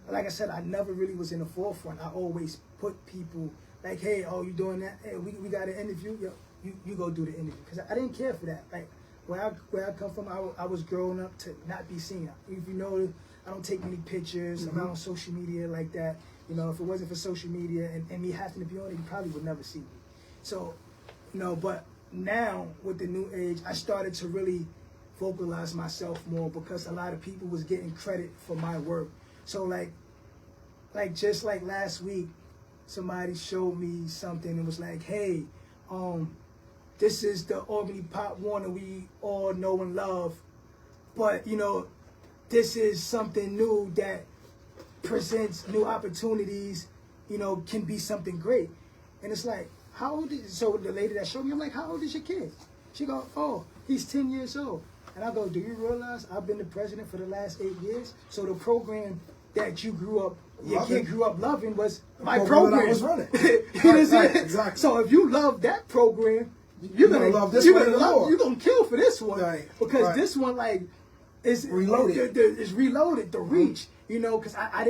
like I said, I never really was in the forefront. I always put people like, hey, oh, you doing that? Hey, we got an interview. Yo, you go do the interview. Because I didn't care for that. Like, where I come from, I was growing up to not be seen. If you know, I don't take many pictures. I'm not on social media like that. You know, if it wasn't for social media and me having to be on it, you probably would never see me. So, you know, but now with the new age, I started to really vocalize myself more because a lot of people was getting credit for my work. So like just like last week, somebody showed me something and was like, hey, this is the Albany Pop Warner we all know and love, but you know, this is something new that presents new opportunities, you know, can be something great. And it's like, how old is, so the lady that showed me, I'm like, how old is your kid? She go, oh, he's 10 years old. And I go, do you realize I've been the president for the last 8 years? So the program that you grew up, your kid grew up loving was my program. That I was running. You know what I'm saying? Exactly. So if you love that program, you're gonna love this one more. You're gonna kill for this one. Right. Because this one, like, is reloaded. It's reloaded, the reach. You know, because I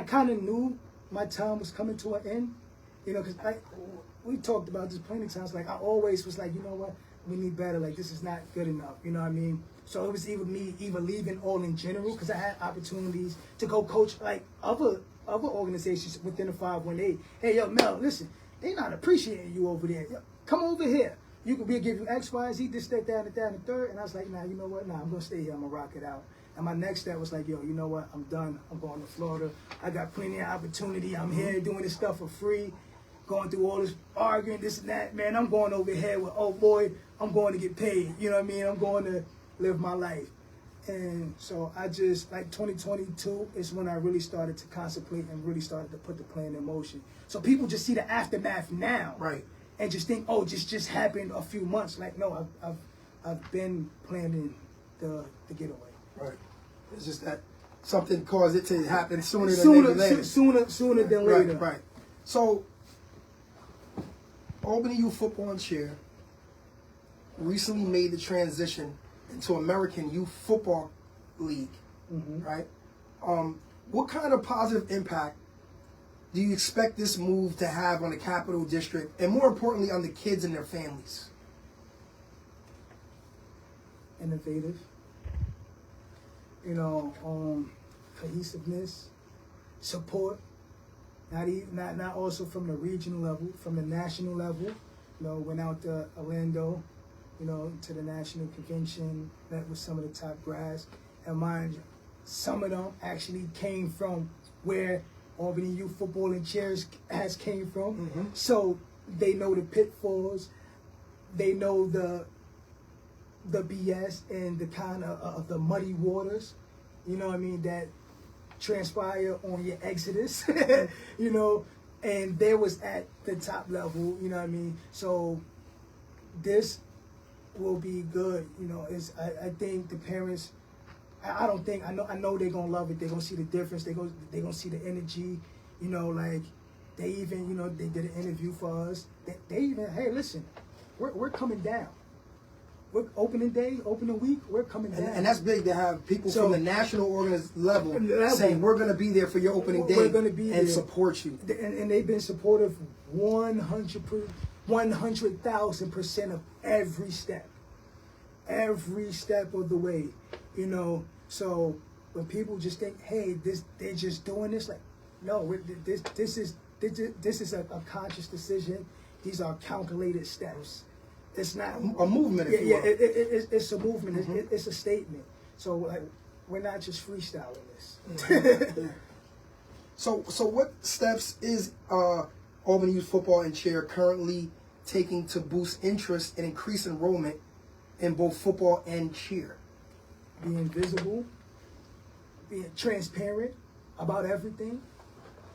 kind of knew my time was coming to an end. You know, because we talked about this plenty of times. Like, I always was like, you know what? We need better. Like, this is not good enough. You know what I mean? So it was either leaving all in general, because I had opportunities to go coach like other organizations within the 518. Hey, yo, Mel, listen, they not appreciating you over there. Yo, come over here. We'll give you X, Y, Z, this, that, and the third. And I was like, nah, you know what? Nah, I'm gonna stay here. I'm gonna rock it out. And my next step was like, yo, you know what? I'm done. I'm going to Florida. I got plenty of opportunity. I'm here doing this stuff for free. Going through all this arguing, this and that, man, I'm going over here with, oh boy, I'm going to get paid. You know what I mean? I'm going to live my life. And so I just, like 2022 is when I really started to contemplate and really started to put the plan in motion. So people just see the aftermath now. Right. And just think, oh, just happened a few months. Like, no, I've been planning the getaway. Right. It's just that something caused it to happen sooner than maybe later. Sooner than later. Right. So, Albany Youth Football and Cheer recently made the transition into American Youth Football League, right? What kind of positive impact do you expect this move to have on the Capital District, and more importantly, on the kids and their families? Innovative. Cohesiveness, support. Not also from the regional level, from the national level. Went out to Orlando, to the national convention, met with some of the top grads. And mind you, some of them actually came from where Albany Youth Football and Chairs has came from. So they know the pitfalls, they know the BS and the kind of the muddy waters, that transpire on your exodus, and they was at the top level, So this will be good, I think the parents, I know they're gonna love it. They're gonna see the difference. They're gonna see the energy, like they even, they did an interview for us. They even, hey, listen, we're coming down. We're opening day, opening week, we're coming down. And that's big to have people from the national level saying, we're going to be there for your opening day and support you. And they've been supportive 100,000% of every step of the way, So when people just think, hey, they're just doing this, like, no, this is a conscious decision. These are calculated steps. It's not a movement. It's a movement. It's a statement. So like, we're not just freestyling this. So what steps is Albany Youth Football and Cheer currently taking to boost interest and increase enrollment in both football and cheer? Being visible, being transparent about everything,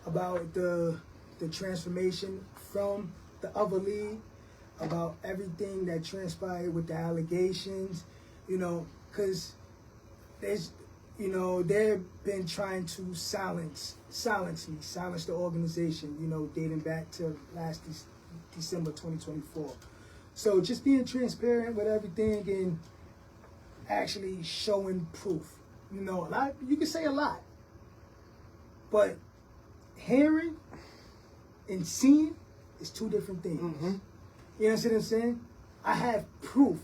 about the transformation from the other league, about everything that transpired with the allegations, because there's, they've been trying to silence the organization, dating back to last December 2024. So just being transparent with everything and actually showing proof. A lot, you can say a lot, but hearing and seeing is two different things. You know what I'm saying? I have proof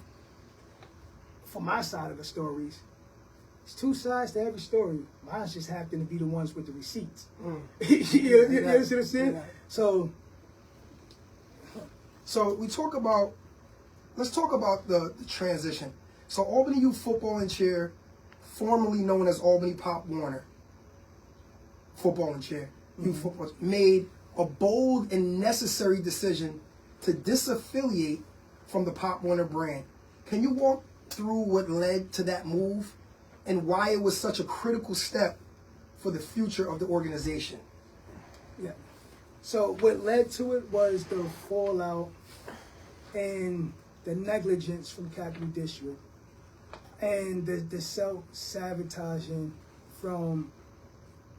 for my side of the stories. There's two sides to every story. Mine just happen to be the ones with the receipts. You know what I'm saying? So let's talk about the transition. So Albany Youth Football and Cheer, formerly known as Albany Pop Warner Football and Cheer, Youth Football, made a bold and necessary decision to disaffiliate from the Pop Warner brand. Can you walk through what led to that move and why it was such a critical step for the future of the organization? Yeah. So what led to it was the fallout and the negligence from Capital District and the self-sabotaging from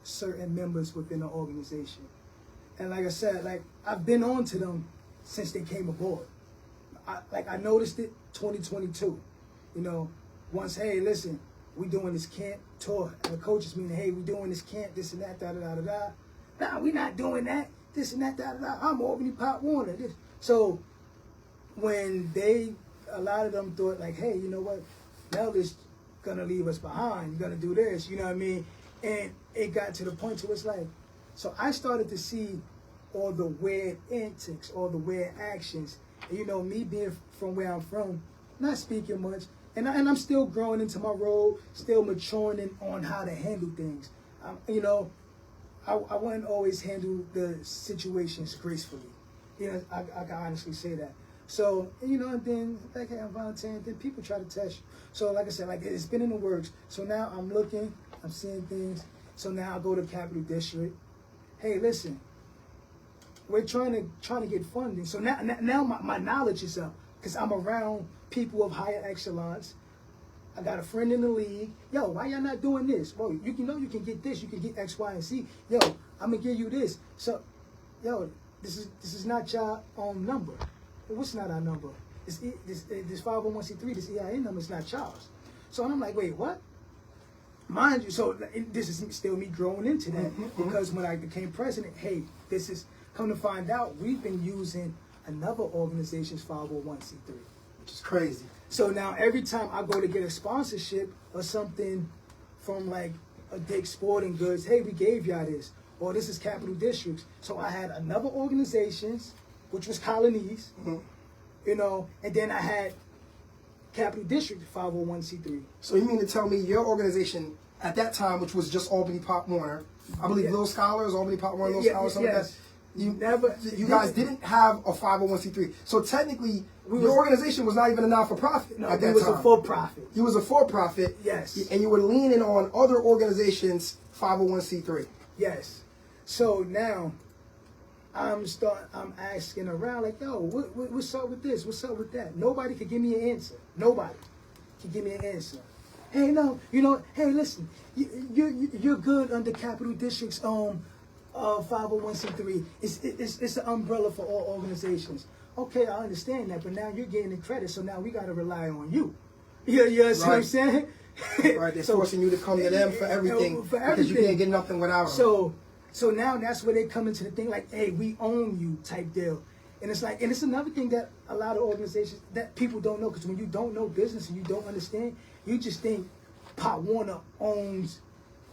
certain members within the organization. And like I said, I've been on to them since they came aboard. I noticed it 2022. Once, hey, listen, we doing this camp tour. And the coaches meaning, hey, we doing this camp, this and that, da-da-da-da-da. Nah, we not doing that, this and that, da-da-da. I'm Albany Pop Warner. So when a lot of them thought like, hey, you know what? Mel is going to leave us behind. You're going to do this, you know what I mean? And it got to the point to it's like, so I started to see all the weird antics, all the weird actions. And, me being from where I'm from, not speaking much, and I'm still growing into my role, still maturing on how to handle things. I wouldn't always handle the situations gracefully. I can honestly say that. So, you know, and then like, hey, I'm volunteering, then people try to test you. So like I said, like it's been in the works. So now I'm looking, I'm seeing things. So now I go to Capital District. Hey, listen, we're trying to get funding. So now my knowledge is up because I'm around people of higher echelons. I got a friend in the league. Yo, why y'all not doing this? Well, you can get this. You can get X, Y, and Z. Yo, I'm gonna give you this. So, yo, this is not your own number. What's not our number? This 501c3, this EIN number is not y'all's. So I'm like, wait, what? Mind you, so this is still me growing into that because when I became president, hey, this is come to find out we've been using another organization's 501c3, which is crazy. So now every time I go to get a sponsorship or something from like a Dick's Sporting Goods, hey, we gave y'all this, or this is Capital Districts. So I had another organizations, which was Colonies, you know, and then I had Capital District 501c3. So you mean to tell me your organization at that time, which was just Albany Pop Warner, I believe Little Scholars, Albany Pop Warner, Little Scholars, something like that. You guys didn't have a 501c3. So technically, your organization was not even a not-for-profit at that time. It was a for-profit. You was a for-profit. Yes. And you were leaning on other organizations' 501c3. Yes. So now I'm asking around like, yo, what's up with this? What's up with that? Nobody could give me an answer. Nobody could give me an answer. Hey, no, you know, hey, listen, you're good under Capital District's 501c3. It's an umbrella for all organizations. Okay, I understand that, but now you're getting the credit, so now we got to rely on you. You know what I'm saying? Right, they're forcing you to come to them for everything, because you can't get nothing without them. So now that's where they come into the thing like, hey, we own you type deal. And it's like, and it's another thing that a lot of organizations, that people don't know, because when you don't know business and you don't understand, you just think Pop Warner owns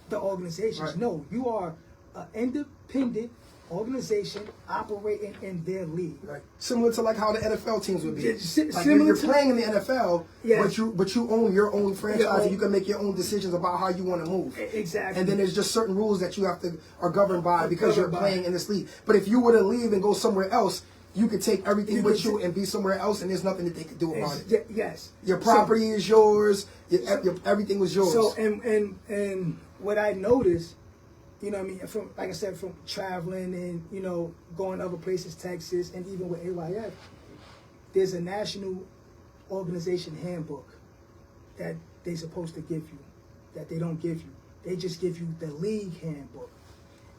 the organizations. Right. No, you are an independent organization operating in their league. Right. Similar to like how the NFL teams would be. Like you're playing in the NFL, but you own your own franchise and you can make your own decisions about how you want to move. Exactly. And then there's just certain rules that you are governed by because you're playing in this league. But if you were to leave and go somewhere else, you could take everything with you and be somewhere else, and there's nothing that they could do about it. Yes. Your property is yours. Everything was yours. So and what I noticed, you know what I mean, from, like I said, from traveling and, you know, going other places, Texas, and even with AYF, there's a national organization handbook that they're supposed to give you, that they don't give you. They just give you the league handbook.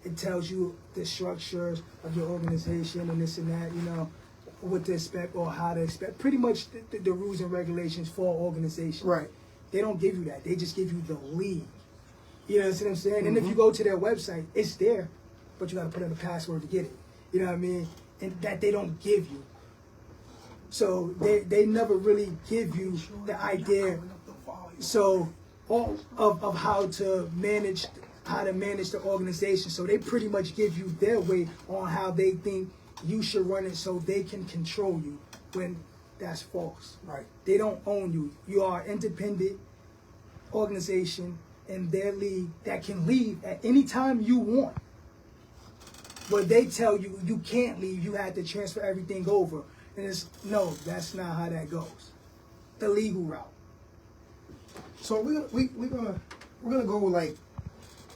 It tells you the structures of your organization and this and that, you know, what to expect or how to expect. Pretty much the rules and regulations for organization. Right. They don't give you that. They just give you the league. You know what I'm saying? And if you go to their website, it's there, but you got to put in a password to get it. You know what I mean? And that they don't give you. So they never really give you the idea. So of how to manage the organization. So they pretty much give you their way on how they think you should run it, so they can control you. When that's false. Right. They don't own you. You are an independent organization in their league that can leave at any time you want. But they tell you you can't leave, you had to transfer everything over. And it's, no, that's not how that goes. The legal route. So we're gonna go like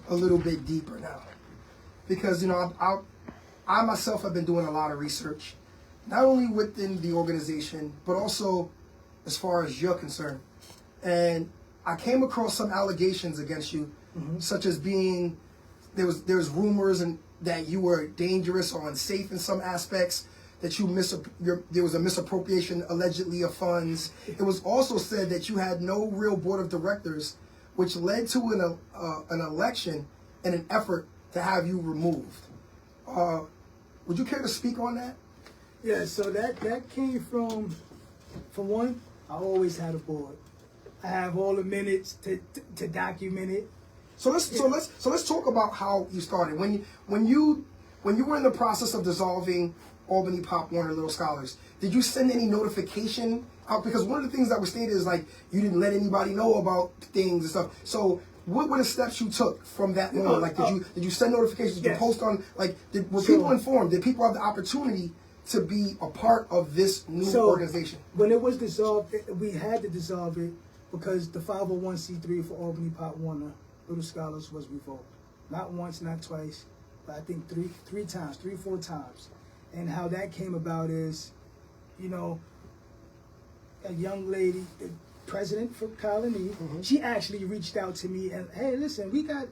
a little bit deeper now. Because, you know, I myself have been doing a lot of research, not only within the organization, but also as far as you're concerned. And I came across some allegations against you, such as being, there's rumors and that you were dangerous or unsafe in some aspects, that there was a misappropriation allegedly of funds. It was also said that you had no real board of directors, which led to an election and an effort to have you removed. Would you care to speak on that? Yeah, so that came from one, I always had a board. I have all the minutes to document it. So let's talk about how you started. When you were in the process of dissolving Albany Pop Warner Little Scholars, did you send any notification out? Because one of the things that was stated is like you didn't let anybody know about things and stuff. So what were the steps you took from that moment? Like did you send notifications? Did you post on, like were people informed? Did people have the opportunity to be a part of this new organization? When it was dissolved, we had to dissolve it because the 501c3 for Albany Pop Warner Little Scholars was revoked. Not once, not twice, but I think three times, 4 times. And how that came about is, you know, a young lady, the president for Colony, she actually reached out to me and, hey, listen, we got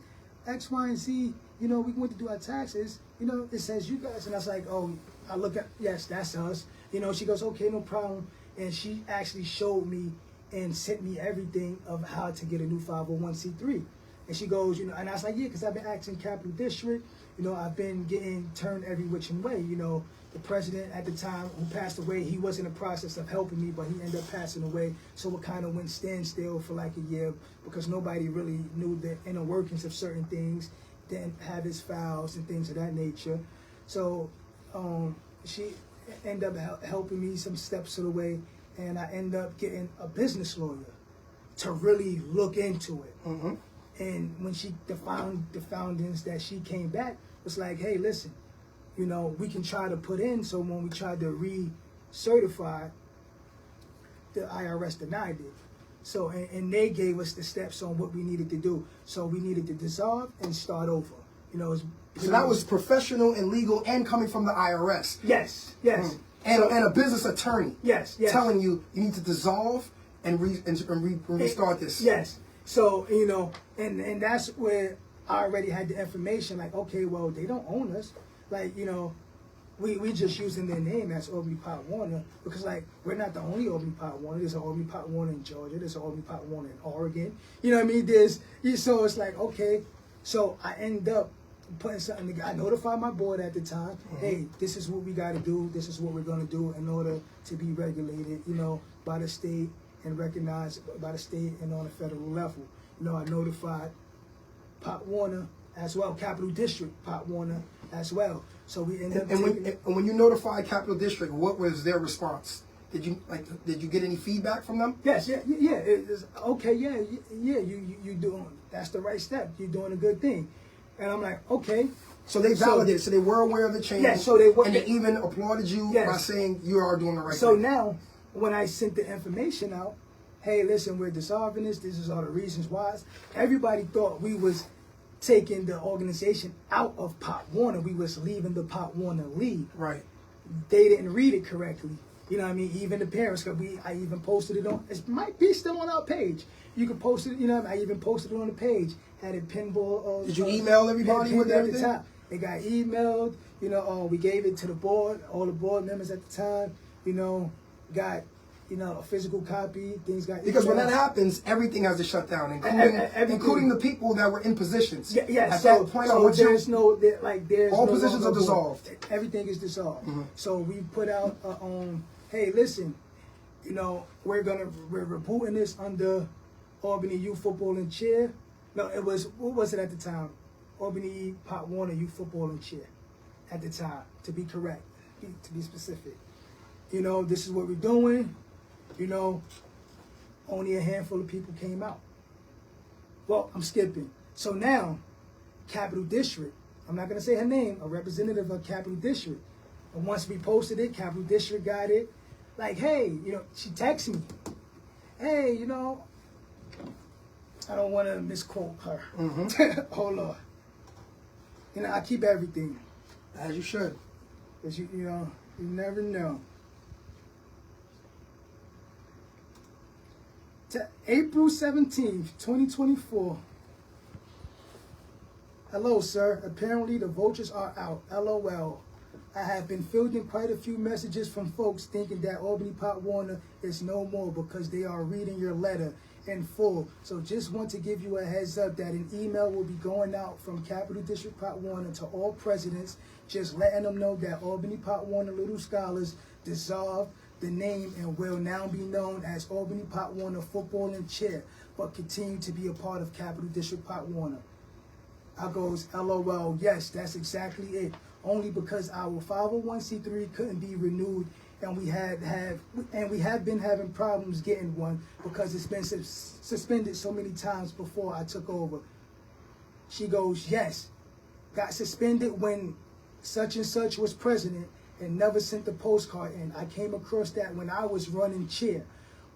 X, Y, and Z, you know, we went to do our taxes, you know, it says you guys. And I was like, oh, I look at, yes, that's us. You know, she goes, okay, no problem. And she actually showed me and sent me everything of how to get a new 501c3. And she goes, you know, and I was like, yeah, because I've been acting Capital District, you know, I've been getting turned every which way. You know, the president at the time who passed away, he was in the process of helping me, but he ended up passing away. So it kind of went standstill for like a year because nobody really knew the inner workings of certain things, didn't have his files and things of that nature. So she ended up helping me some steps of the way, and I ended up getting a business lawyer to really look into it. And when she defined the foundings that she came back, was like, hey, listen, you know, we can try to put in, so when we tried to recertify, the IRS denied it. So, and they gave us the steps on what we needed to do. So we needed to dissolve and start over. You know, so that was professional and legal and coming from the IRS. Yes, yes. And a business attorney. Yes, yes. Telling you need to dissolve and restart this. Yes. So, you know, and that's where I already had the information, like, okay, well, they don't own us. Like, you know, we just using their name as Albany Pop Warner because, like, we're not the only Albany Pop Warner. There's an Albany Pop Warner in Georgia. There's an Albany Pop Warner in Oregon. You know what I mean? So it's like, okay. So I end up putting something together. I notified my board at the time, hey, this is what we got to do. This is what we're going to do in order to be regulated, you know, by the state and recognized by the state and on a federal level. You know, I notified Pop Warner as well, Capital District Pop Warner as well. So we ended up and when you notified Capital District, what was their response? Did you get any feedback from them? Yes, yeah. It's okay, yeah. You doing, that's the right step. You're doing a good thing, and I'm like, okay. So they validated. So they were aware of the change. Yeah. So they were, and they even applauded you by saying you are doing the right thing. So now, when I sent the information out, hey, listen, we're dissolving this. This is all the reasons why. Everybody thought we was taking the organization out of Pop Warner. We was leaving the Pop Warner League. Right. They didn't read it correctly. You know what I mean? Even the parents, cause I even posted it on, it might be still on our page. You can post it, you know, I even posted it on the page. Had it pinball. Did you email everybody with everything? At the top. It got emailed, you know, we gave it to the board, all the board members at the time, you know, got, you know, a physical copy, things got... Because when that happens, everything has to shut down, including the people that were in positions. Yeah, At that point, there's no, there's all no positions are dissolved. Everything is dissolved. So we put out, hey, listen, you know, we're reporting this under Albany Youth Football and Cheer. No, it was, what was it at the time? Albany Pop Warner Youth Football and Cheer at the time, to be correct, to be specific. You know, this is what we're doing. You know, only a handful of people came out. Well, I'm skipping. So now, Capital District, I'm not going to say her name, a representative of Capital District. And once we posted it, Capital District got it. Like, hey, you know, she texted me. Hey, you know, I don't want to misquote her. Hold on. You know, I keep everything. As you should. Because, you know, you never know. April 17th, 2024. Hello, sir. Apparently the vultures are out. LOL. I have been fielding quite a few messages from folks thinking that Albany Pop Warner is no more because they are reading your letter in full. So just want to give you a heads up that an email will be going out from Capital District Pop Warner to all presidents, just letting them know that Albany Pop Warner Little Scholars dissolved the name and will now be known as Albany Pop Warner Football and Cheer, but continue to be a part of Capital District Pop Warner. I goes, LOL, yes, that's exactly it. Only because our 501c3 couldn't be renewed, and we have been having problems getting one because it's been suspended so many times before I took over. She goes, yes, got suspended when such and such was president, and never sent the postcard in. I came across that when I was running cheer.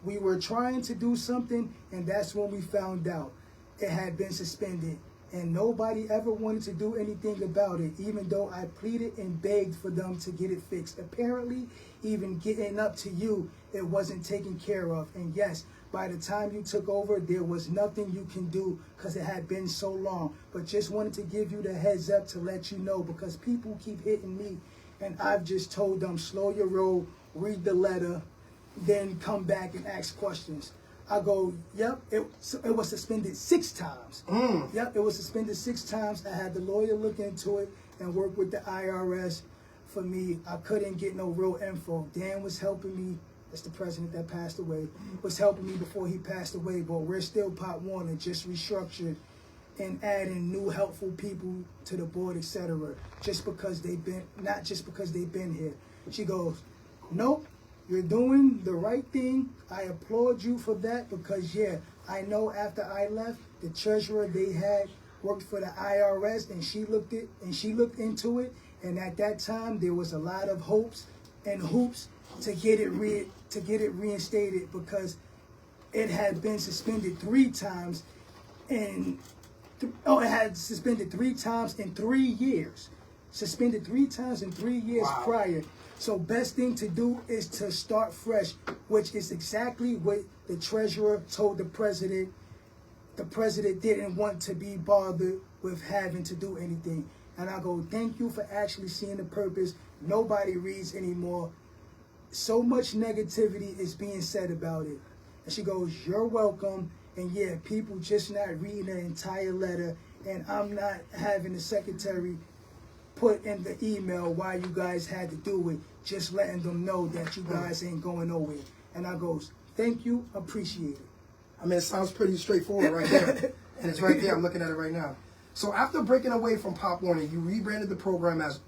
We were trying to do something, and that's when we found out it had been suspended. And nobody ever wanted to do anything about it, even though I pleaded and begged for them to get it fixed. Apparently, even getting up to you, it wasn't taken care of. And yes, by the time you took over, there was nothing you can do because it had been so long. But just wanted to give you the heads up to let you know, because people keep hitting me, and I've just told them, slow your roll, read the letter, then come back and ask questions. I go, yep, it was suspended 6 times. Yep, it was suspended 6 times. I had the lawyer look into it and work with the IRS for me. I couldn't get no real info. Dan was helping me. That's the president that passed away. Was helping me before he passed away. But we're still Pop Warner, just restructured and adding new helpful people to the board, etc. Just because they've been, not just because they've been here. She goes, nope. You're doing the right thing. I applaud you for that, because yeah, I know after I left, the treasurer they had worked for the IRS, and she looked into it, and at that time there was a lot of hopes and hoops to get it reinstated, because it had been suspended 3 times, and it had suspended 3 times in 3 years. Suspended 3 times in 3 years prior. So best thing to do is to start fresh, which is exactly what the treasurer told the president. The president didn't want to be bothered with having to do anything. And I go, thank you for actually seeing the purpose. Nobody reads anymore. So much negativity is being said about it. And she goes, you're welcome. And yeah, people just not reading the entire letter. And I'm not having the secretary put in the email why you guys had to do it, just letting them know that you guys ain't going nowhere. And I goes, thank you, appreciate it. I mean, it sounds pretty straightforward right there. And it's right there, I'm looking at it right now. So after breaking away from Pop Warner, you rebranded the program as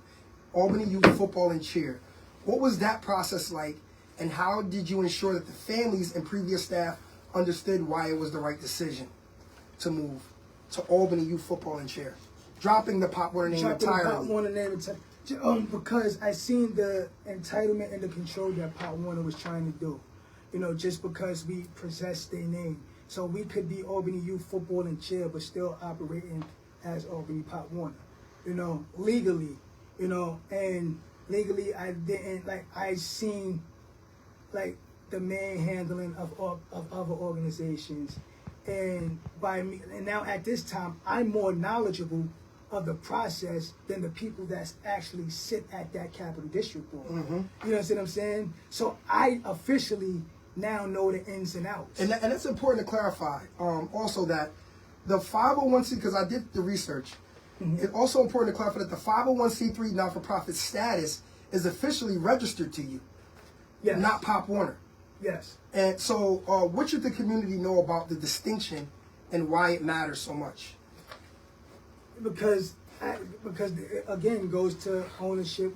Albany Youth Football and Cheer. What was that process like, and how did you ensure that the families and previous staff understood why it was the right decision to move to Albany Youth Football and Cheer? Dropping the Pop Warner name entirely. Pop Warner name entirely. Because I seen the entitlement and the control that Pop Warner was trying to do. You know, just because we possess their name. So we could be Albany Youth Football and Cheer, but still operating as Albany Pop Warner. You know, legally. You know, and legally I didn't, like, I seen, like, the manhandling of other organizations. And by me, and now at this time, I'm more knowledgeable of the process than the people that actually sit at that Capital District Board. You know what I'm saying? So I officially now know the ins and outs. And that's important to clarify. Also that the 501c, because I did the research, it's also important to clarify that the 501c3 not-for-profit status is officially registered to you, yes. Not Pop Warner. Yes. And so what should the community know about the distinction and why it matters so much? Because it, again, goes to ownership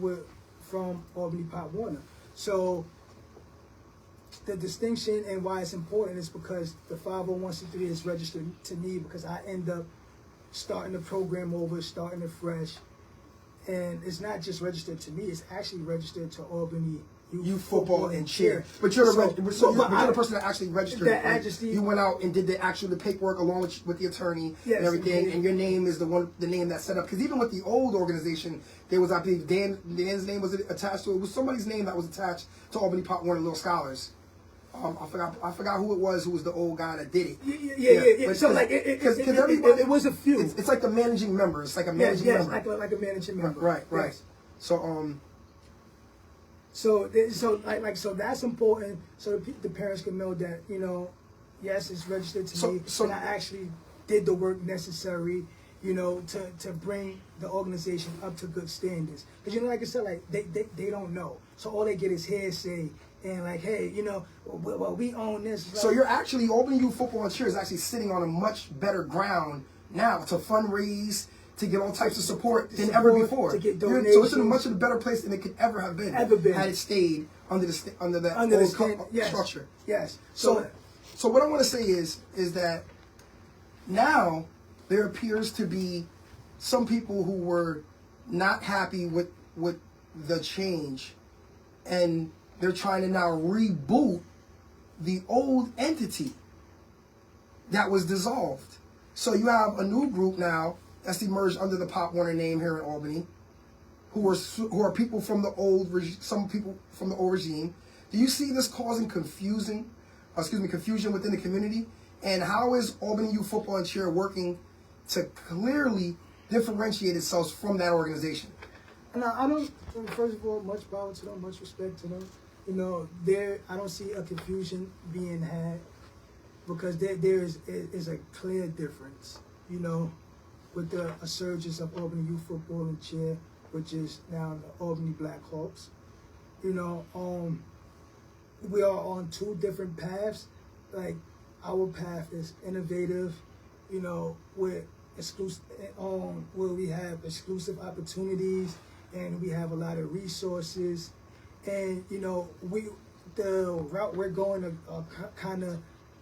from Albany Pop Warner. So the distinction and why it's important is because the 501c3 is registered to me, because I end up starting the program over, starting it fresh. And it's not just registered to me, it's actually registered to Albany Youth Football and Cheer. But you're the person that actually registered. You went out and did the paperwork along with the attorney, yes, and everything, and your name is the name that's set up. Because even with the old organization, there was, I believe, Dan's name was attached to it. It was somebody's name that was attached to Albany Pop Warner Little Scholars. I forgot who it was. Who was the old guy that did it? Yeah. So like, it was a few. It's like the managing member. It's like a managing member. like a managing member. Right. Yes. So So that's important, so the parents can know that, you know, yes, it's registered to me, and I actually did the work necessary, you know, to bring the organization up to good standards. Because, you know, like I said, like they don't know, so all they get is hearsay and like, hey, you know, well we own this. So you're actually, Albany Youth Football and Cheer is actually sitting on a much better ground now to fundraise, to get all types of support than ever before. To get donations. So it's in a much better place than it could ever have been. Had it stayed under the yes. structure. Yes. So what I want to say is that now there appears to be some people who were not happy with the change, and they're trying to now reboot the old entity that was dissolved. So you have a new group now that's emerged under the Pop Warner name here in Albany, who are people from the old some people from the old regime. Do you see this causing confusion within the community? And how is Albany Youth Football and Cheer working to clearly differentiate itself from that organization? No, I don't. First of all, much power to them, much respect to them. You know, I don't see a confusion being had, because there is a clear difference. You know, with the resurgence of Albany Youth Football and Cheer, which is now the Albany Blackhawks. You know, we are on two different paths. Like, our path is innovative, you know, with exclusive, where we have exclusive opportunities and we have a lot of resources, and you know, the route we're going are kind of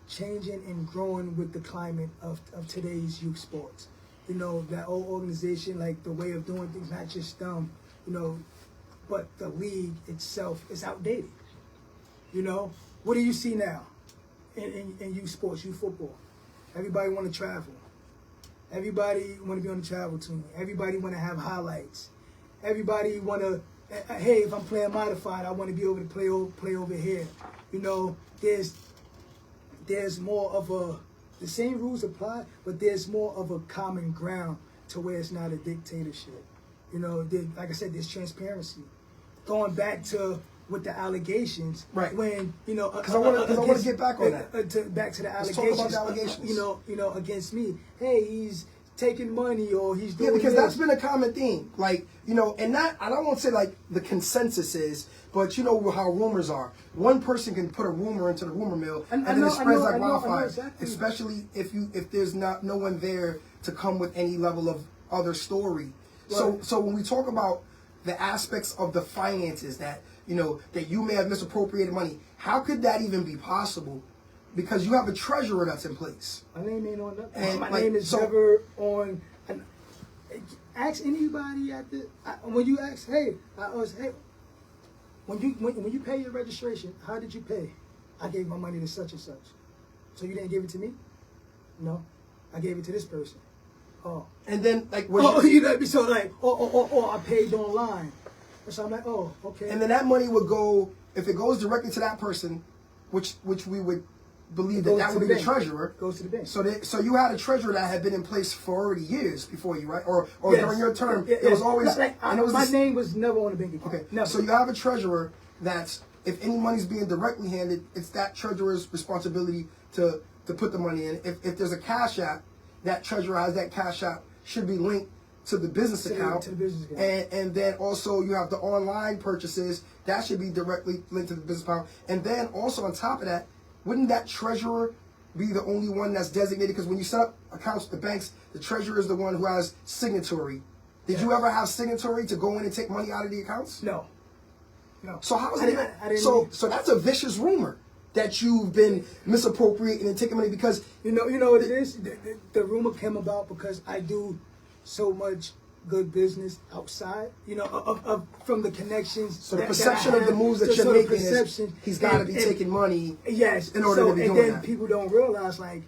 changing and growing with the climate of today's youth sports. You know, that old organization, like the way of doing things, not just you know, but the league itself is outdated. You know, what do you see now in youth sports, youth football? Everybody want to travel. Everybody want to be on the travel team. Everybody want to have highlights. Everybody want to, hey, if I'm playing modified, I want to be able to play over here. You know, there's more of the same rules apply, but there's more of a common ground to where it's not a dictatorship. You know, like I said, there's transparency. Going back to with the allegations, right? When you know, because I want to get back on that. Back to the allegations. Let's talk about the allegations. You know, against me. Hey, he's taking money, or he's doing. Yeah, because this. that's been a common theme. Like, you know, and that I don't want to say like the consensus is, but you know how rumors are. One person can put a rumor into the rumor mill, and then it spreads like wildfire. Exactly. Especially if there's no one there to come with any level of other story. Right. So when we talk about the aspects of the finances that, you know, that you may have misappropriated money, how could that even be possible? Because you have a treasurer that's in place. My name ain't on that. And my like, name is never on. Ask anybody at the when you ask, hey, when you pay your registration, how did you pay? I gave my money to such and such. So you didn't give it to me? No, I gave it to this person. Oh, and then like, you know what I mean? So like, I paid online. So I'm like, oh, okay. And then that money would go, if it goes directly to that person, which we would believe that would be the treasurer. Goes to the bank. So you had a treasurer that had been in place for already years before you, right? Or yes. During your term, It was always. My name was never on the bank account. Okay. Never. So you have a treasurer that's, if any money's being directly handed, it's that treasurer's responsibility to put the money in. If there's a cash app, that treasurer has that cash app, should be linked to the business account. To the business account. And then also you have the online purchases, that should be directly linked to the business account. And then also on top of that, wouldn't that treasurer be the only one that's designated? Because when you set up accounts with the banks, the treasurer is the one who has signatory. Did you ever have signatory to go in and take money out of the accounts? No. So how is it? So that's a vicious rumor that you've been misappropriating and taking money, because you know what it is. The rumor came about because I do so much good business outside. You know, from the connections. So the perception of the moves that you're making is he's got to be taking money. Yes. In order to be doing that. And then people don't realize, like,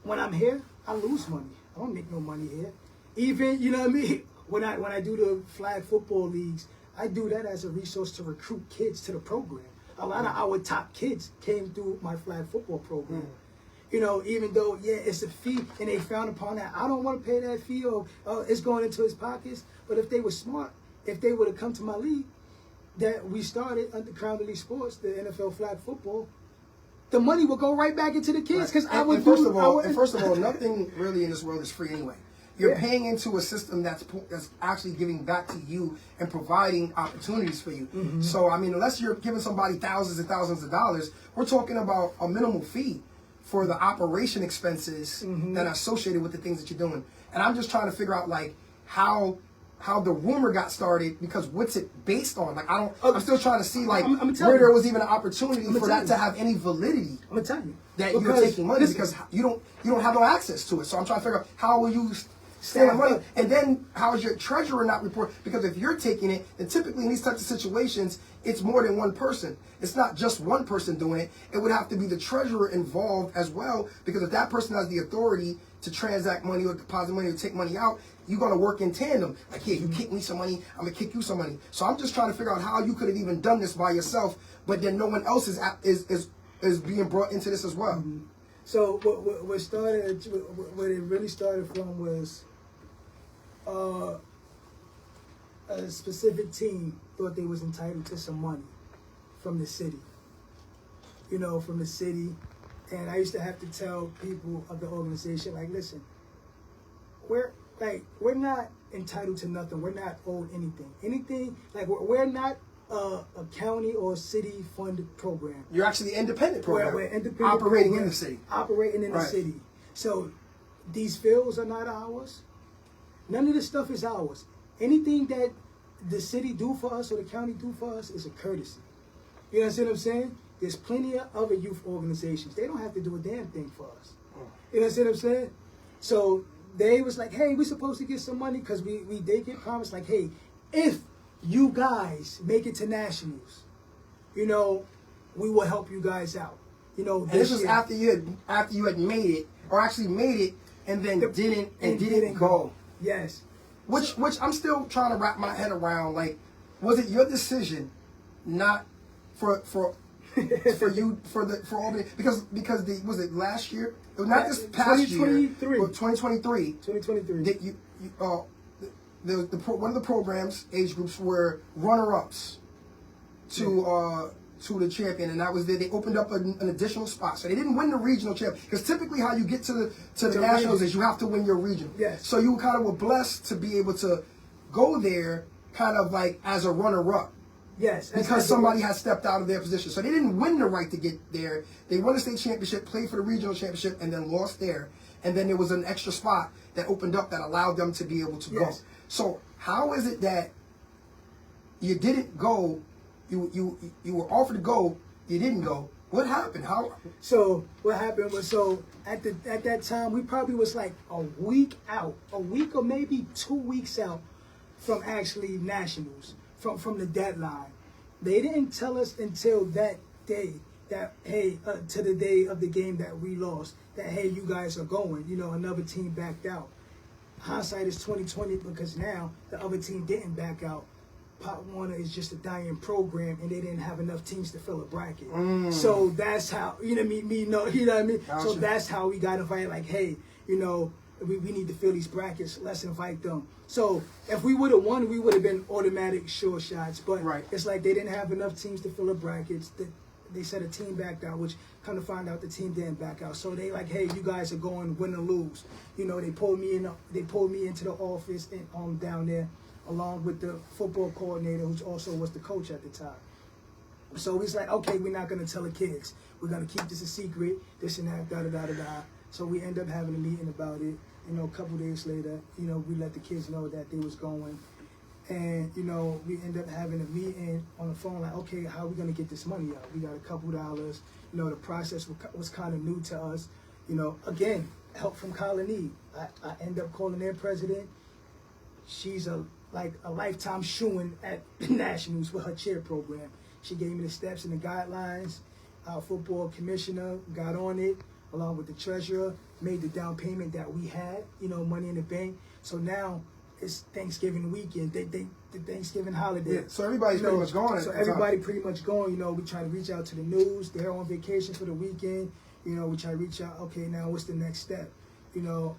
when I'm here, I lose money. I don't make no money here. Even, you know what I mean? When I do the flag football leagues, I do that as a resource to recruit kids to the program. A lot of our top kids came through my flag football program. You know, even though, it's a fee and they frown upon that. I don't want to pay that fee, or it's going into his pockets. But if they were smart, if they would have come to my league that we started under Crown Elite Sports, the NFL flag football, the money would go right back into the kids. Because first of all, nothing really in this world is free anyway. You're paying into a system that's actually giving back to you and providing opportunities for you. Mm-hmm. So, I mean, unless you're giving somebody thousands and thousands of dollars, we're talking about a minimal fee for the operation expenses that are associated with the things that you're doing. And I'm just trying to figure out, like, how the rumor got started, because what's it based on? Like, I'm still trying to see, like, where there was even an opportunity for that to have any validity. I'm gonna tell you that you're taking money, because you don't have no access to it. So I'm trying to figure out, how will you stand money. And then how is your treasurer not report? Because if you're taking it, then typically in these types of situations, it's more than one person. It's not just one person doing it. It would have to be the treasurer involved as well, because if that person has the authority to transact money or deposit money or take money out, you're going to work in tandem. Like, here, you kick me some money, I'm going to kick you some money. So I'm just trying to figure out how you could have even done this by yourself, but then no one else is being brought into this as well. Mm-hmm. So what started, what it really started from was a specific team thought they was entitled to some money from the city. You know, from the city. And I used to have to tell people of the organization, like, listen, we're not entitled to nothing. We're not owed anything. Anything, like, we're not a county or city funded program. You're actually an independent program. We're independent operating program, in the city. Operating in the city. So these fields are not ours. None of this stuff is ours. Anything that the city do for us or the county do for us is a courtesy. You understand what I'm saying? There's plenty of other youth organizations. They don't have to do a damn thing for us. You understand what I'm saying? So they was like, hey, we're supposed to get some money because they get promised, like, hey, if you guys make it to nationals, you know, we will help you guys out. You know, and this was after you had made it, or actually made it, and then didn't go. Yes. Which I'm still trying to wrap my head around. Like, was it your decision not for you for Albany, because was it last year? It was not this past year. 2023. 2023. That you one of the programs age groups were runner-ups to the champion, and that was they opened up an additional spot. So they didn't win the regional champion, because typically how you get to the nationals is you have to win your regional. Yes. So you kind of were blessed to be able to go there, kind of like as a runner-up. Yes, because somebody had stepped out of their position. So they didn't win the right to get there. They won the state championship, played for the regional championship, and then lost there. And then there was an extra spot that opened up that allowed them to be able to go. So how is it that you didn't go, you were offered to go, you didn't go? What happened? How? So what happened was, so at that time, we probably was like a week or maybe 2 weeks out from actually nationals. From the deadline. They didn't tell us until that day that, hey, to the day of the game that we lost, that, hey, you guys are going. You know, another team backed out. Hindsight is 2020, because now the other team didn't back out. Pop Warner is just a dying program, and they didn't have enough teams to fill a bracket. So that's how, you know what I mean? Gotcha. So that's how we got invited, like, hey, you know, we need to fill these brackets. Let's invite them. So if we would have won, we would have been automatic sure shots. But it's like they didn't have enough teams to fill the brackets. They said a team backed out, which kind of find out the team didn't back out. So they like, hey, you guys are going win or lose. You know, they pulled me in. They pulled me into the office and down there, along with the football coordinator, who also was the coach at the time. So he's like, okay, we're not gonna tell the kids. We're gonna keep this a secret. This and that, da da da da da. So we end up having a meeting about it. You know, a couple days later, you know, we let the kids know that they was going. And, you know, we end up having a meeting on the phone, like, okay, how are we going to get this money out? We got a couple dollars. You know, the process was kind of new to us. You know, again, help from Colony. I end up calling their president. She's a lifetime shoo-in at Nationals with her cheer program. She gave me the steps and the guidelines. Our football commissioner got on it, along with the treasurer, made the down payment that we had, you know, money in the bank. So now it's Thanksgiving weekend, the Thanksgiving holiday. Yeah, so everybody's pretty much going. So everybody pretty much going. You know, we try to reach out to the news. They're on vacation for the weekend. You know, we try to reach out. Okay, now what's the next step? You know,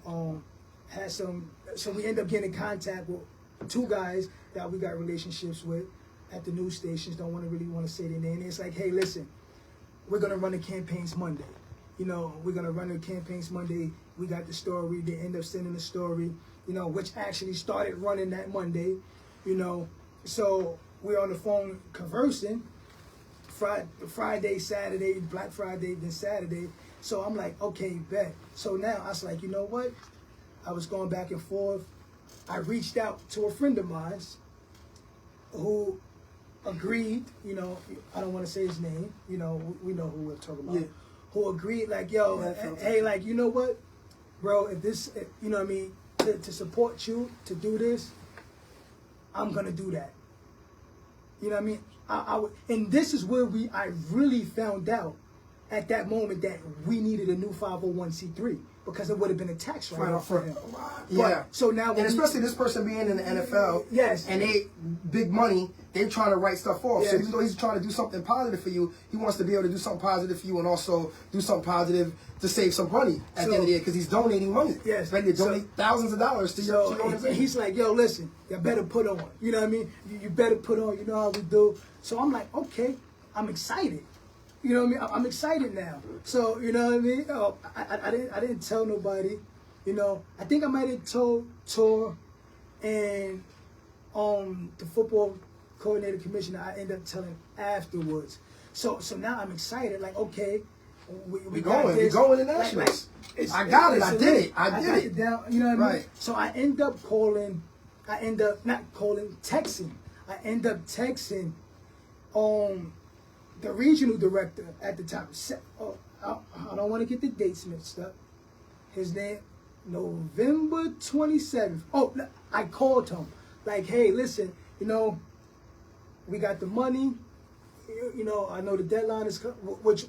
so we end up getting in contact with two guys that we got relationships with at the news stations. Don't really want to say their name. It's like, hey, listen, we're gonna run the campaigns Monday. You know, we're going to run the campaigns Monday. We got the story. They end up sending the story, you know, which actually started running that Monday, you know. So we're on the phone conversing Friday, Saturday, Black Friday, then Saturday. So I'm like, okay, bet. So now I was like, you know what? I was going back and forth. I reached out to a friend of mine who agreed, you know, I don't want to say his name, you know, we know who we're talking about. Yeah. Who agreed, like, yo, hey, like, you know what, bro, you know what I mean, to support you to do this, I'm gonna do that. You know what I mean? And this is where I really found out at that moment that we needed a new 501c3 because it would have been a tax write-off for him. Yeah. So now, and especially this person being in the NFL, yes, and they big money, they're trying to write stuff off. Yes. So even though he's trying to do something positive for you, he wants to be able to do something positive for you and also do something positive to save some money at the end of the year because he's donating money. Yes. Ready to donate thousands of dollars to your organization. He's like, yo, listen, you better put on. You know what I mean? You better put on. You know how we do. So I'm like, okay, I'm excited. You know what I mean? I'm excited now. So you know what I mean? Oh, I didn't tell nobody. You know, I think I might have told Tor and the football coordinator commissioner. I ended up telling afterwards. So now I'm excited. Like, okay, we going. We're going to nationals. I got it. I did it. I did it. Down, you know what I mean? Right. So I end up calling. I end up not calling, texting. I end up texting the regional director at the time. I don't want to get the dates mixed up. His name, November 27th. Oh, I called him. Like, hey, listen, you know, we got the money. You know, I know the deadline is, which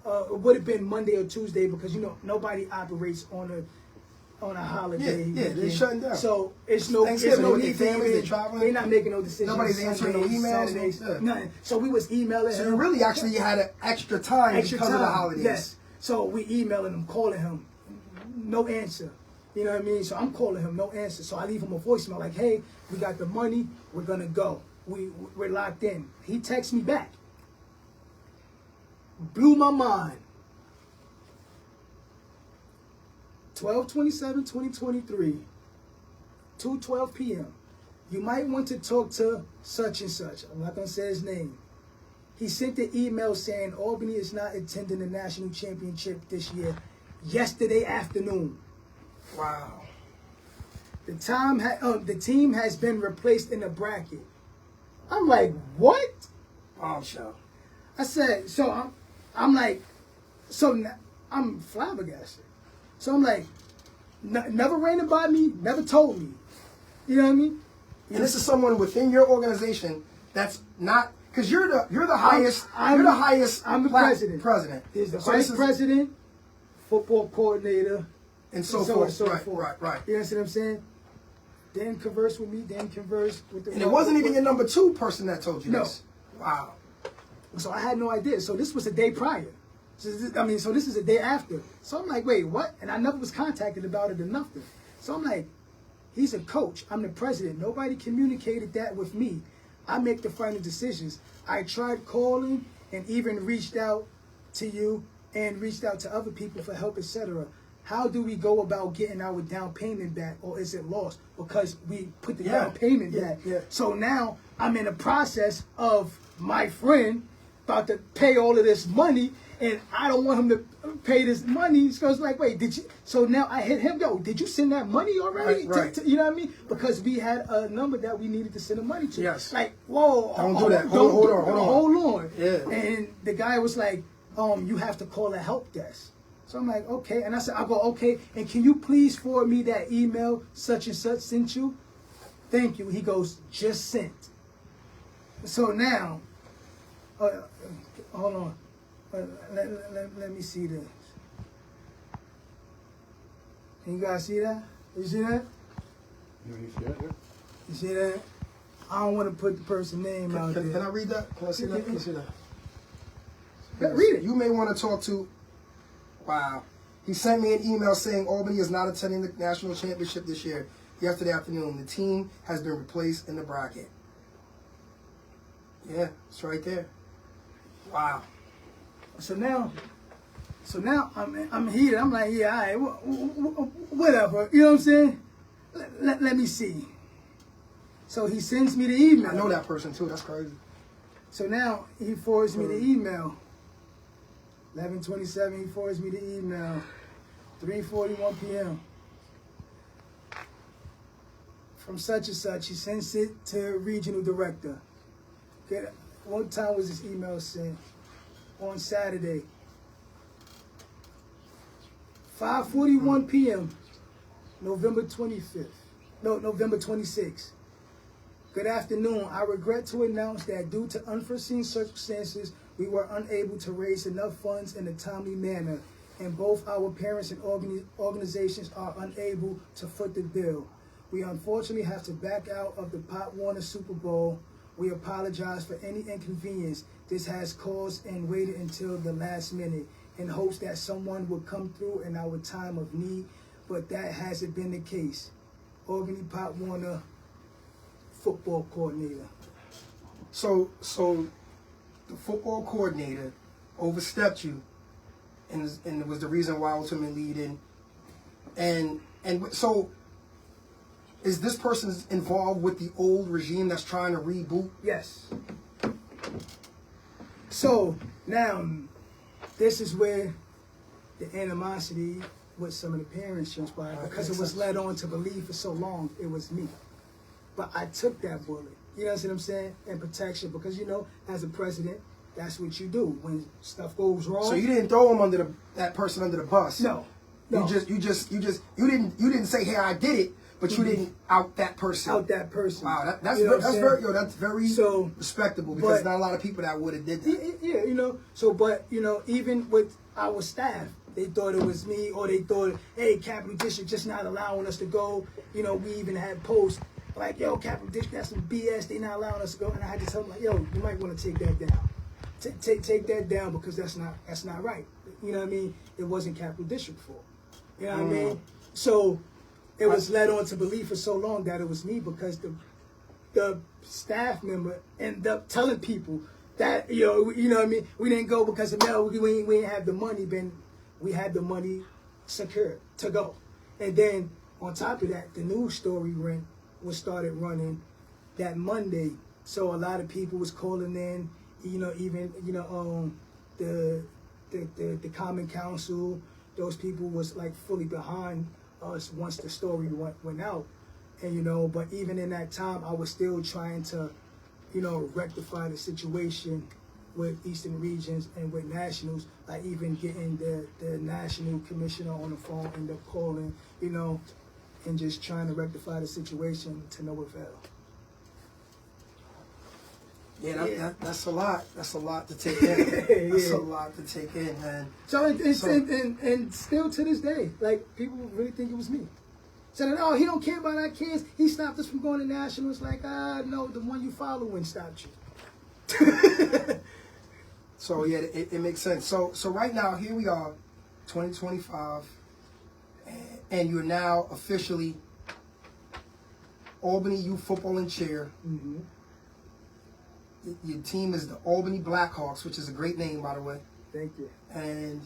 would have been Monday or Tuesday because, you know, nobody operates on a holiday. Yeah, they're shutting down. So it's no need for you. They're not making no decisions. Nobody's answering no emails. Saturdays, nothing. So we was emailing him. So you really actually had an extra time because of the holidays. Yes. So we emailing him, calling him, no answer. You know what I mean? So I'm calling him, no answer. So I leave him a voicemail like, hey, we got the money, we're gonna go. We're locked in. He texts me back. Blew my mind. 12/27/2023, 2:12 p.m. You might want to talk to such and such. I'm not gonna say his name. He sent the email saying Albany is not attending the national championship this year. Yesterday afternoon. Wow. The team has been replaced in the bracket. I'm like, what? Show. I said, so I'm like, so now, I'm flabbergasted. So I'm like, never ran it by me, never told me. You know what I mean? And this is someone within your organization that's not, because you're the highest. I'm the president. President. There's the vice president, football coordinator, and so forth. Right. You know what I'm saying? Didn't converse with me. Didn't converse with the. And it wasn't even your number 2 person that told you this. Wow. So I had no idea. So this was a day prior. So this is a day after. So I'm like, wait, what? And I never was contacted about it or nothing. So I'm like, he's a coach. I'm the president. Nobody communicated that with me. I make the final decisions. I tried calling and even reached out to you and reached out to other people for help, etc. How do we go about getting our down payment back, or is it lost because we put the down payment back? Yeah. So now I'm in the process of my friend about to pay all of this money, and I don't want him to pay this money. So it's like, wait, did you? So now I hit him, yo, did you send that money already? Right. You know what I mean? Because we had a number that we needed to send the money to. Yes. Like, whoa. Don't do that. Hold on. Yeah. And the guy was like, you have to call a help desk. So I'm like, okay. And I said, okay. And can you please forward me that email such and such sent you? Thank you. He goes, just sent. So now, hold on. Let me see this. Can you guys see that? You see that? You see that? I don't want to put the person's name out there. Can I read that? Can I see that? Can you see that? Read it. You may want to talk to. Wow. He sent me an email saying Albany is not attending the national championship this year. Yesterday afternoon, the team has been replaced in the bracket. Yeah, it's right there. Wow. So now I'm heated. I'm like, yeah, all right, whatever. You know what I'm saying? Let me see. So he sends me the email. I know that person too. That's crazy. So now he forwards me the email. 11:27. He forwards me the email. 3:41 p.m. From such and such. He sends it to regional director. Okay. What time was this email sent? On Saturday. 5:41 p.m. November 25th. No, November 26th. Good afternoon. I regret to announce that due to unforeseen circumstances, we were unable to raise enough funds in a timely manner, and both our parents and organizations are unable to foot the bill. We unfortunately have to back out of the Pop Warner Super Bowl. We apologize for any inconvenience this has caused and waited until the last minute in hopes that someone would come through in our time of need, but that hasn't been the case. Albany Pop Warner football coordinator. So the football coordinator overstepped you, and it was the reason why ultimately you didn't. And so, is this person involved with the old regime that's trying to reboot? Yes. So now, this is where the animosity with some of the parents transpired, because it was led on to believe for so long it was me. But I took that bullet, you know what I'm saying, in protection, because, you know, as a president, that's what you do when stuff goes wrong. So you didn't throw him that person under the bus. No. You didn't say, hey, I did it, but you didn't out that person. Out that person. Wow, that's very so respectable, because not a lot of people that would have did that. Yeah, you know. So, but, you know, even with our staff, they thought it was me, or they thought, hey, Capital District just not allowing us to go. You know, we even had posts like, yo, Capital District, that's some BS. They not allowing us to go. And I had to tell them, like, yo, you might want to take that down. Take that down, because that's not right. You know what I mean? It wasn't Capital District fault. You know what I mean? So it was led on to believe for so long that it was me, because the staff member ended up telling people that, you know what I mean? We didn't go because of Mel. We didn't have the money, Ben. We had the money secured to go. And then on top of that, the news story was started running that Monday. So a lot of people was calling in, you know, even, you know, the Common Council, those people was like fully behind us once the story went out. And, you know, but even in that time, I was still trying to, you know, rectify the situation with Eastern Regions and with Nationals, like even getting the National Commissioner on the phone, end up calling, you know, and just trying to rectify the situation to no avail. Yeah, that's a lot. That's a lot to take in. That's a lot to take in, man. So, and still to this day, like, people really think it was me. Said, oh, he don't care about our kids. He stopped us from going to Nationals. Like, no, the one you following stopped you. So yeah, it makes sense. So right now, here we are, 2025, and you're now officially Albany Youth Football and Cheer. Mm-hmm. Your team is the Albany Blackhawks, which is a great name, by the way. Thank you. And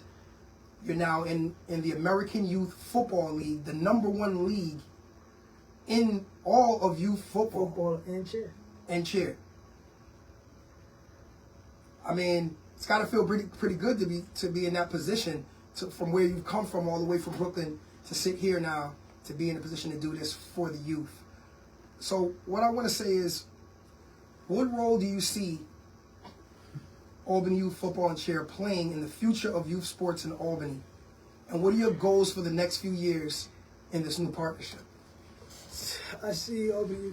you're now in the American Youth Football League, the #1 league in all of youth football. Football and cheer. And cheer. I mean, it's got to feel pretty good to be in that position, from where you've come from, all the way from Brooklyn, to sit here now, to be in a position to do this for the youth. So what I want to say is, what role do you see Albany Youth Football and Cheer playing in the future of youth sports in Albany? And what are your goals for the next few years in this new partnership? I see Albany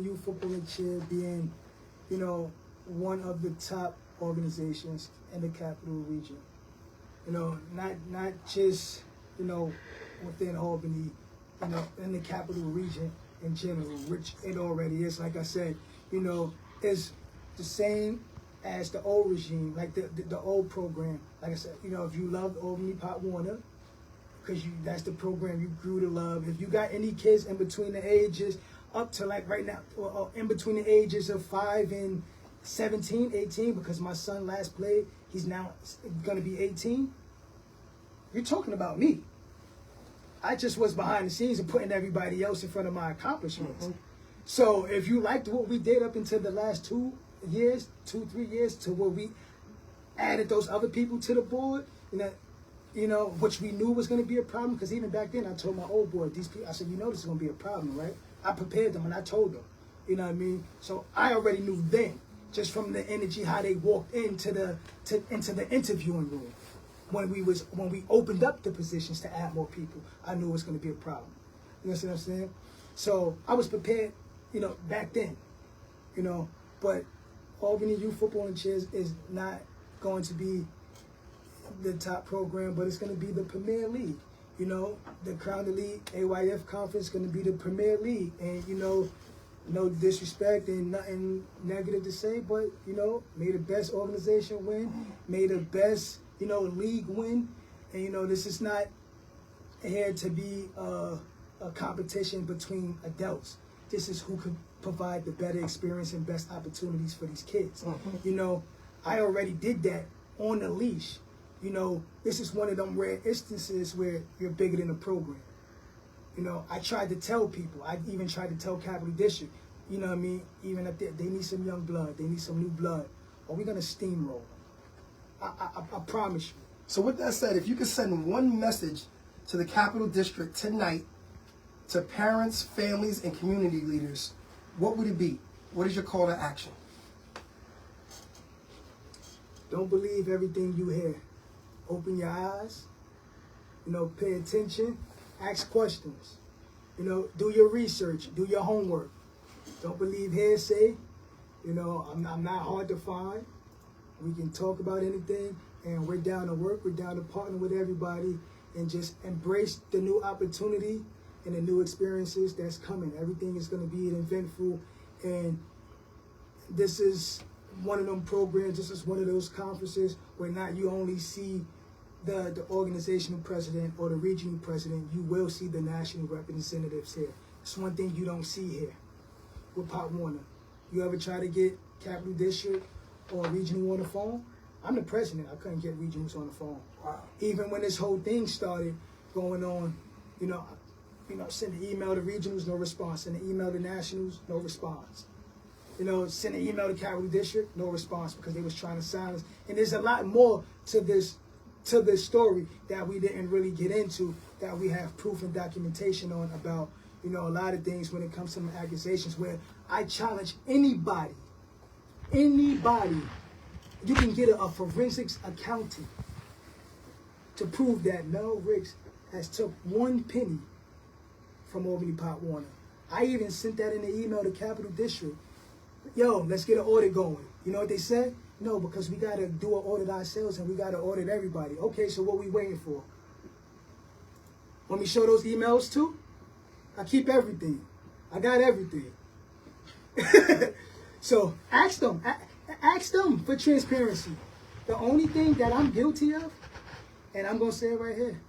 Youth Football and Cheer being, you know, one of the top organizations in the capital region. You know, not just, you know, within Albany, you know, in the capital region in general, which it already is. Like I said, you know, is the same as the old regime, like the old program. Like I said, you know, if you loved Albany Pop Warner, because that's the program you grew to love. If you got any kids in between the ages up to, like, right now, or in between the ages of 5 and 17, 18, because my son last played, he's now going to be 18. You're talking about me. I just was behind the scenes and putting everybody else in front of my accomplishments. Mm-hmm. So if you liked what we did up until the last 3 years, to where we added those other people to the board, you know, which we knew was going to be a problem, because even back then I told my old board, these people, I said, you know, this is going to be a problem, right? I prepared them and I told them, you know what I mean? So I already knew then, just from the energy, how they walked into the interviewing room. when we opened up the positions to add more people, I knew it was going to be a problem. You know what I'm saying? So I was prepared, back then, but Albany Youth Football and Cheers is not going to be the top program, but it's going to be the Premier League. The Crown the League, AYF Conference is going to be the Premier League. And, no disrespect and nothing negative to say, but, may the best organization win, may the best, league win. And, this is not here to be a competition between adults. This is who could provide the better experience and best opportunities for these kids. I already did that on the leash. This is one of them rare instances where you're bigger than the program. I tried to tell people. I even tried to tell Capital District, what I mean? Even if they need some young blood, they need some new blood. Are we going to steamroll? I promise you. So with that said, if you could send one message to the Capital District tonight, to parents, families, and community leaders, what would it be? What is your call to action? Don't believe everything you hear. Open your eyes, pay attention, ask questions, do your research, do your homework. Don't believe hearsay. I'm not hard to find. We can talk about anything, and we're down to work, we're down to partner with everybody and just embrace the new opportunity and the new experiences that's coming. Everything is going to be eventful, and this is one of them programs, this is one of those conferences where not you only see the organizational president or the regional president, you will see the national representatives here. It's one thing you don't see here with Pop Warner. You ever try to get Capital District or regional on the phone? I'm the president. I couldn't get regionals on the phone. Wow. Even when this whole thing started going on, send an email to regionals, no response. Send an email to nationals, no response. Send an email to Capital District, no response, because they was trying to silence. And there's a lot more to this story that we didn't really get into, that we have proof and documentation on about, a lot of things when it comes to the accusations, where I challenge anybody, you can get a forensics accountant to prove that Mel Ricks has took 1 penny from Albany Pop Warner. I even sent that in the email to Capital District. Yo, let's get an audit going. You know what they said? No, because we got to do an audit ourselves and we got to audit everybody. Okay, so what we waiting for? Want me to show those emails too? I keep everything. I got everything. So ask them. Ask them for transparency. The only thing that I'm guilty of, and I'm going to say it right here,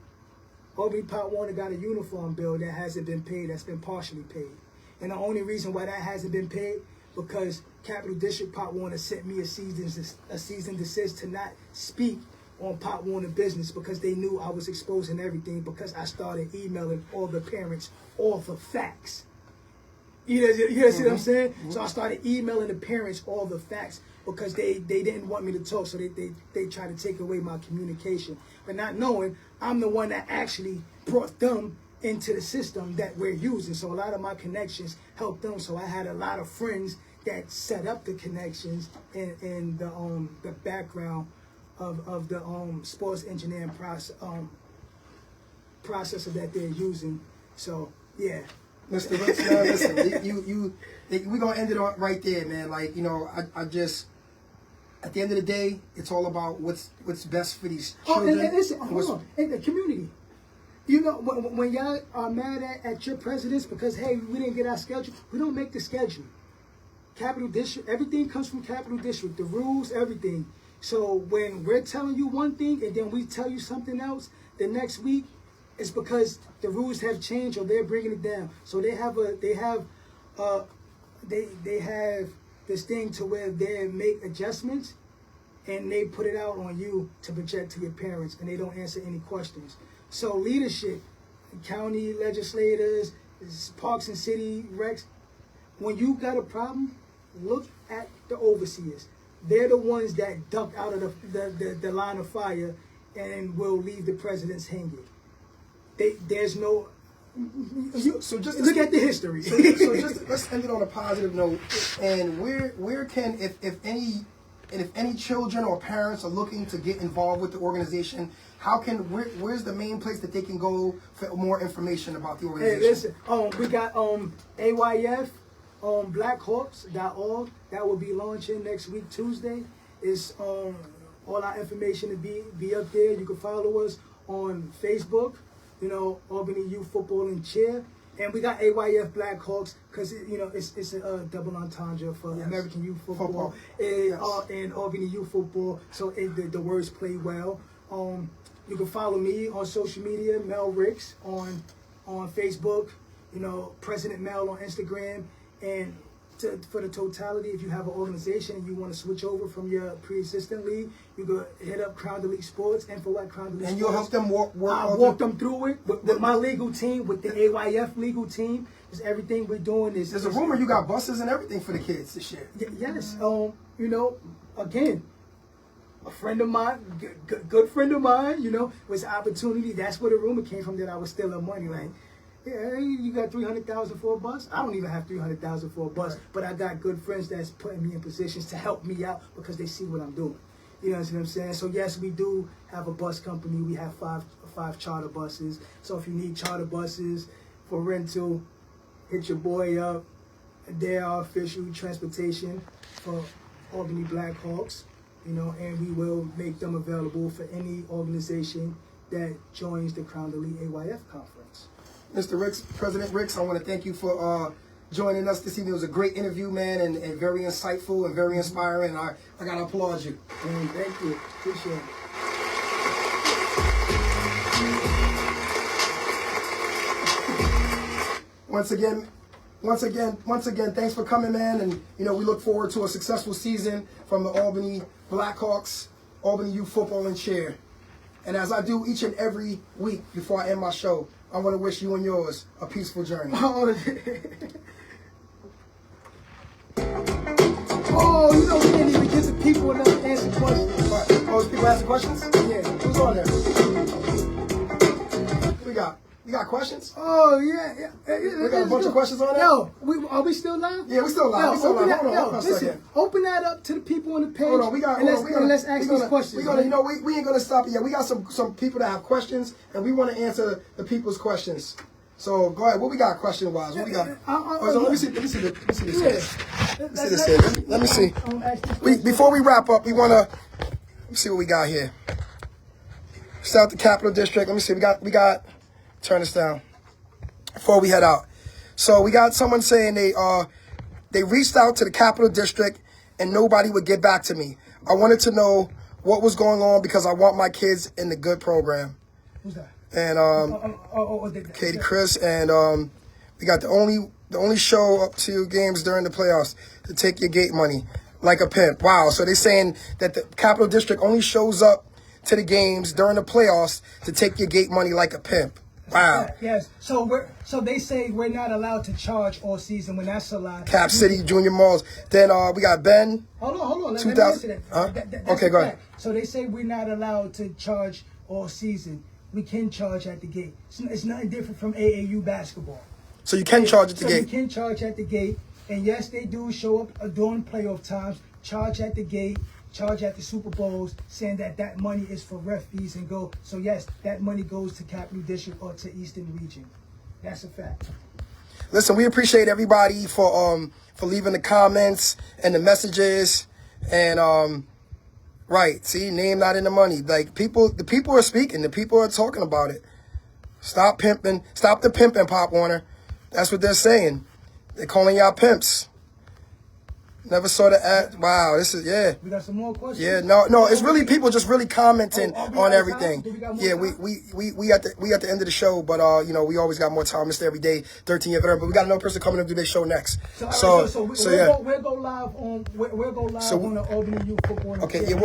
Albany Pop Warner got a uniform bill that hasn't been paid, that's been partially paid. And the only reason why that hasn't been paid, because Capital District Pop Warner sent me a cease and desist to not speak on Pop Warner business, because they knew I was exposing everything, because I started emailing all the parents all the facts. You know see what I'm saying? So I started emailing the parents all the facts, because they didn't want me to talk, so they tried to take away my communication. But not knowing I'm the one that actually brought them into the system that we're using. So a lot of my connections helped them. So I had a lot of friends that set up the connections in the background of the sports engineering processor that they're using. So yeah. Mr. Ricks, man, listen, we're gonna end it right there, man. Like, I just, at the end of the day, it's all about what's best for these children. And listen, hold on, in the community. When y'all are mad at your presidents because, hey, we didn't get our schedule, we don't make the schedule. Capital District, everything comes from Capital District, the rules, everything. So when we're telling you one thing and then we tell you something else the next week, it's because the rules have changed or they're bringing it down. So they have this thing to where they make adjustments and they put it out on you to project to your parents, and they don't answer any questions. So leadership, county legislators, parks and city recs, when you got a problem, look at the overseers. They're the ones that duck out of the line of fire and will leave the presidents hanging. There's no. So just look at the history. So just let's end it on a positive note. And where can, if any And if any children or parents are looking to get involved with the organization, where's the main place that they can go for more information about the organization? Hey, listen, we got AYF Blackhawks.org. That will be launching next week, Tuesday. It's all our information to be up there. You can follow us on Facebook, Albany Youth Football and Cheer. And we got AYF Blackhawks because it's a double entendre for American Youth Football and Albany Youth Football. So the words play well. You can follow me on social media, Mel Ricks on Facebook. President Mel on Instagram. And for the totality, if you have an organization and you want to switch over from your pre-existing league, you go hit up Crown the League Sports, and for what Crown the League Sports. And you'll help them walk them through it with my legal team, with the AYF legal team. Is everything we're doing is. There's a rumor you got buses and everything for the kids this year. Yes. Again, a friend of mine, good friend of mine, was an opportunity. That's where the rumor came from that I was stealing money. Like, yeah, you got $300,000 for a bus? I don't even have $300,000 for a bus, but I got good friends that's putting me in positions to help me out because they see what I'm doing. You know what I'm saying? So yes, we do have a bus company. We have five charter buses. So if you need charter buses for rental, hit your boy up. They're our official transportation for Albany Blackhawks. And we will make them available for any organization that joins the Crown the League AYF conference. Mr. Ricks, President Ricks, I want to thank you for joining us this evening. It was a great interview, man, and very insightful and very inspiring. I got to applaud you. Thank you. Appreciate it. Once again, thanks for coming, man. And, we look forward to a successful season from the Albany Blackhawks, Albany Youth Football and Cheer. And as I do each and every week before I end my show, I want to wish you and yours a peaceful journey. Oh, we didn't even get the people enough to answer questions. Oh, people asking questions? Yeah. Who's on there? We got questions? Oh, yeah. We got a bunch of questions on there? No, are we still live? Yeah, we still live. Hold on a listen, second. open that up to the people on the page. Hold on, let's ask these questions. We ain't gonna stop it yet. We got some people that have questions, and we want to answer the people's questions. So go ahead. What we got question wise? What we got? Let me see this. Let me see. Before we wrap up, let me see what we got here. South the Capital District. Let me see. We got. Turn this down before we head out. So we got someone saying they reached out to the Capital District and nobody would get back to me. I wanted to know what was going on because I want my kids in the good program. Who's that? And Katie Chris, and we got the only show up to games during the playoffs to take your gate money like a pimp. Wow. So they're saying that the Capital District only shows up to the games during the playoffs to take your gate money like a pimp. Wow. Yes. So they say we're not allowed to charge all season when that's allowed. Cap City Junior Malls. Then we got Ben. Hold on. Let me answer that. That's okay, go ahead. So they say we're not allowed to charge all season. We can charge at the gate. It's nothing different from AAU basketball. So you can charge at the gate. You can charge at the gate. And yes, they do show up during playoff times, charge at the gate, charge at the Super Bowls, saying that money is for ref fees and go. So yes, that money goes to Capital District or to Eastern Region. That's a fact. Listen, we appreciate everybody for leaving the comments and the messages and right. See, name not in the money. Like the people are speaking. The people are talking about it. Stop pimping. Stop the pimping, Pop Warner. That's what they're saying. They're calling y'all pimps. Never saw the ad. Wow, this is, yeah. We got some more questions? Yeah, no, it's really people just really commenting on everything. Yeah, we at the end of the show, but we always got more time. It's every day, 13-year veteran. But we got another person coming to do their show next. So yeah. We'll go live on the Albany Youth Football. Okay, yeah,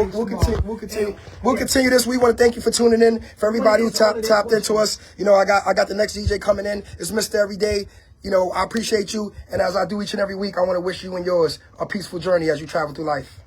we'll continue this. We want to thank you for tuning in. For everybody who tapped into us, I got the next DJ coming in. It's Mr. Everyday. I appreciate you, and as I do each and every week, I want to wish you and yours a peaceful journey as you travel through life.